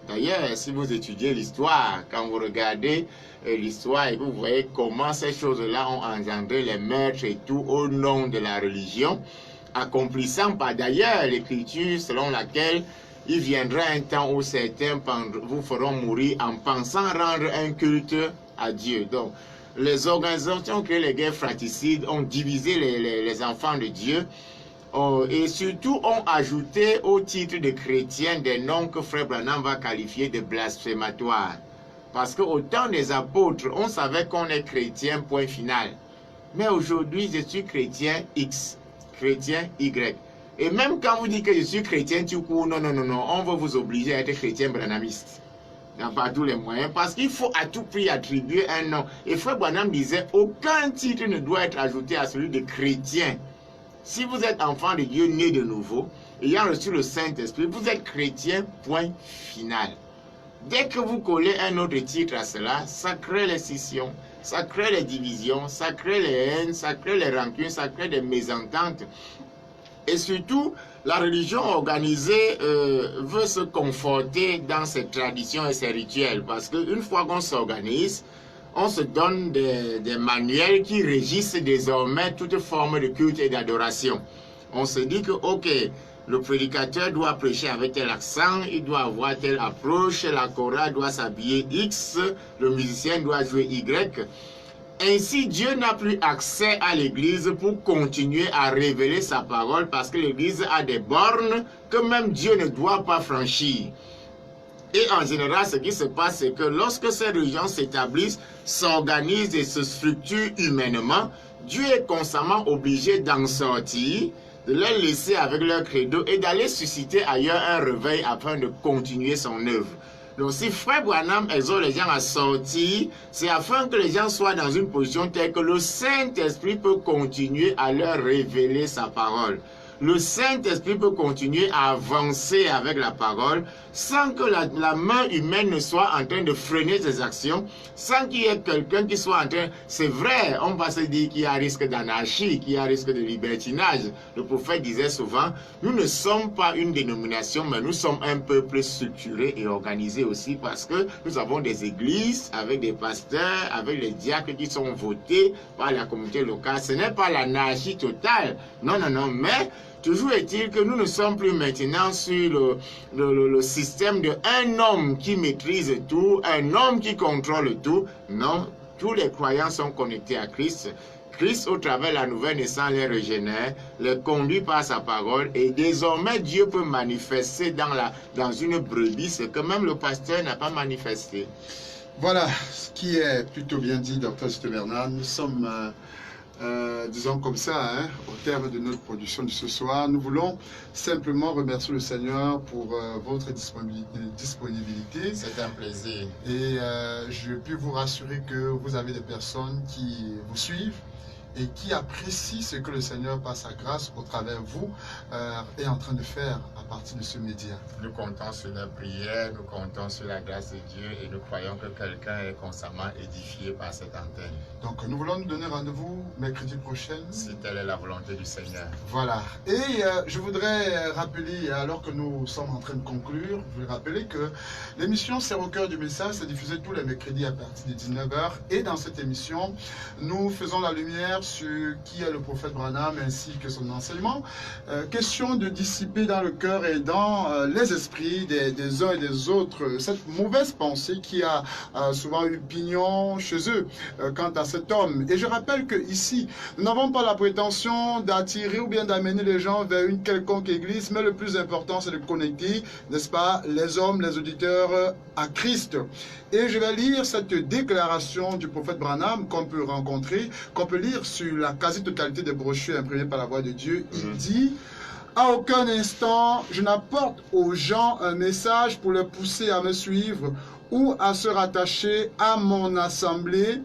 D'ailleurs, si vous étudiez l'histoire, quand vous regardez l'histoire et vous voyez comment ces choses-là ont engendré les meurtres et tout au nom de la religion, accomplissant par d'ailleurs l'écriture selon laquelle il viendra un temps où certains vous feront mourir en pensant rendre un culte à Dieu. Donc, les organisations qui ont créé les guerres fratricides ont divisé les enfants de Dieu et surtout ont ajouté au titre de chrétien des noms que Frère Branham va qualifier de blasphématoires. Parce qu'au temps des apôtres, on savait qu'on est chrétien, point final. Mais aujourd'hui, je suis chrétien X, chrétien Y. Et même quand vous dites que je suis chrétien tout court, non, on va vous obliger à être chrétien branhamiste. Par tous les moyens, parce qu'il faut à tout prix attribuer un nom. Et Frère Branham disait, aucun titre ne doit être ajouté à celui de chrétien. Si vous êtes enfant de Dieu, né de nouveau, ayant reçu le Saint-Esprit, vous êtes chrétien, point final. Dès que vous collez un autre titre à cela, ça crée les scissions, ça crée les divisions, ça crée les haines, ça crée les rancunes, ça crée des mésententes. Et surtout, la religion organisée veut se conforter dans ses traditions et ses rituels. Parce qu'une fois qu'on s'organise, on se donne des manuels qui régissent désormais toute forme de culte et d'adoration. On se dit que, ok, le prédicateur doit prêcher avec tel accent, il doit avoir telle approche, la chorale doit s'habiller X, le musicien doit jouer Y. Ainsi, Dieu n'a plus accès à l'Église pour continuer à révéler sa parole parce que l'Église a des bornes que même Dieu ne doit pas franchir. Et en général, ce qui se passe, c'est que lorsque ces religions s'établissent, s'organisent et se structurent humainement, Dieu est constamment obligé d'en sortir, de les laisser avec leur credo et d'aller susciter ailleurs un réveil afin de continuer son œuvre. Donc si Frère Branham exhorte les gens à sortir, c'est afin que les gens soient dans une position telle que le Saint-Esprit peut continuer à leur révéler sa parole. Le Saint-Esprit peut continuer à avancer avec la parole sans que la main humaine ne soit en train de freiner ses actions, sans qu'il y ait quelqu'un qui soit en train... C'est vrai, on va se dire qu'il y a risque d'anarchie, qu'il y a risque de libertinage. Le prophète disait souvent, nous ne sommes pas une dénomination, mais nous sommes un peuple structuré et organisé aussi parce que nous avons des églises avec des pasteurs, avec les diacres qui sont votés par la communauté locale. Ce n'est pas l'anarchie totale, non, non, non, mais... Toujours est-il que nous ne sommes plus maintenant sur le système de un homme qui maîtrise tout, un homme qui contrôle tout. Non, tous les croyants sont connectés à Christ. Christ, au travers de la nouvelle naissance, les régénère, les conduit par sa parole. Et désormais, Dieu peut manifester dans une brebis ce que même le pasteur n'a pas manifesté. Voilà, ce qui est plutôt bien dit, Dr. Bernard. Nous sommes... disons comme ça, hein, au terme de notre production de ce soir, nous voulons simplement remercier le Seigneur pour votre disponibilité. C'est un plaisir. Et je puis vous rassurer que vous avez des personnes qui vous suivent et qui apprécient ce que le Seigneur, par sa grâce, au travers vous, est en train de faire à partir de ce média. Nous comptons sur la prière, nous comptons sur la grâce de Dieu et nous croyons que quelqu'un est constamment édifié par cette antenne. Donc nous voulons nous donner rendez-vous mercredi prochain. Si telle est la volonté du Seigneur. Voilà. Et je voudrais rappeler, alors que nous sommes en train de conclure, je voudrais rappeler que l'émission C'est au cœur du message, c'est diffusé tous les mercredis à partir de 19h. Et dans cette émission, nous faisons la lumière sur qui est le prophète Branham ainsi que son enseignement. Question de dissiper dans le cœur et dans les esprits des uns et des autres cette mauvaise pensée qui a souvent eu pignon chez eux quant à cet homme. Et je rappelle que ici, nous n'avons pas la prétention d'attirer ou bien d'amener les gens vers une quelconque église, mais le plus important c'est de connecter, n'est-ce pas, les hommes, les auditeurs à Christ. Et je vais lire cette déclaration du prophète Branham qu'on peut rencontrer, qu'on peut lire sur la quasi-totalité des brochures imprimées par la voix de Dieu. Il dit: à aucun instant, je n'apporte aux gens un message pour les pousser à me suivre ou à se rattacher à mon assemblée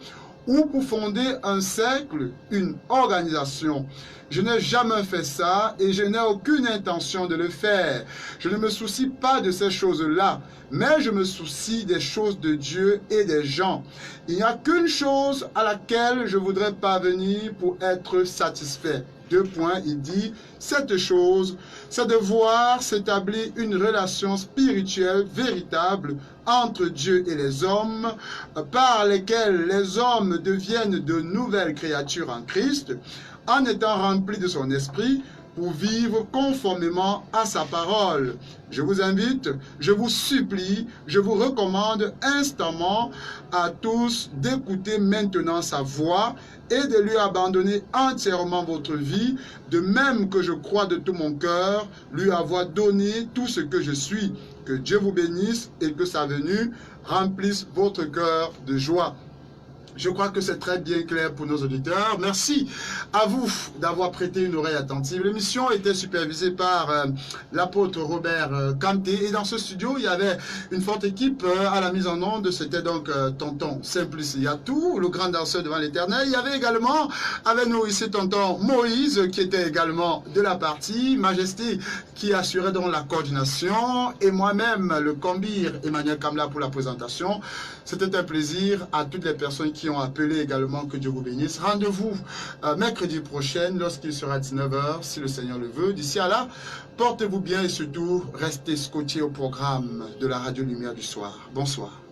ou pour fonder un cercle, une organisation. Je n'ai jamais fait ça et je n'ai aucune intention de le faire. Je ne me soucie pas de ces choses-là, mais je me soucie des choses de Dieu et des gens. Il n'y a qu'une chose à laquelle je voudrais parvenir pour être satisfait. 2 points, il dit, cette chose, c'est de voir s'établir une relation spirituelle véritable entre Dieu et les hommes, par lesquels les hommes deviennent de nouvelles créatures en Christ, en étant remplis de son esprit, pour vivre conformément à sa parole. Je vous invite, je vous supplie, je vous recommande instamment à tous d'écouter maintenant sa voix et de lui abandonner entièrement votre vie, de même que je crois de tout mon cœur lui avoir donné tout ce que je suis. Que Dieu vous bénisse et que sa venue remplisse votre cœur de joie. Je crois que c'est très bien clair pour nos auditeurs. Merci à vous d'avoir prêté une oreille attentive. L'émission était supervisée par l'apôtre Robert Kanté. Et dans ce studio, il y avait une forte équipe à la mise en onde. C'était donc tonton Simplice Yatou, le grand danseur devant l'éternel. Il y avait également avec nous ici tonton Moïse, qui était également de la partie. Majesté, qui assurait donc la coordination. Et moi-même, le combire Emmanuel Kamla pour la présentation. C'était un plaisir à toutes les personnes qui qui ont appelé également, que Dieu vous bénisse. Rendez-vous mercredi prochain lorsqu'il sera 19h, si le Seigneur le veut. D'ici à là, portez-vous bien et surtout, restez scotchés au programme de la Radio Lumière du Soir. Bonsoir.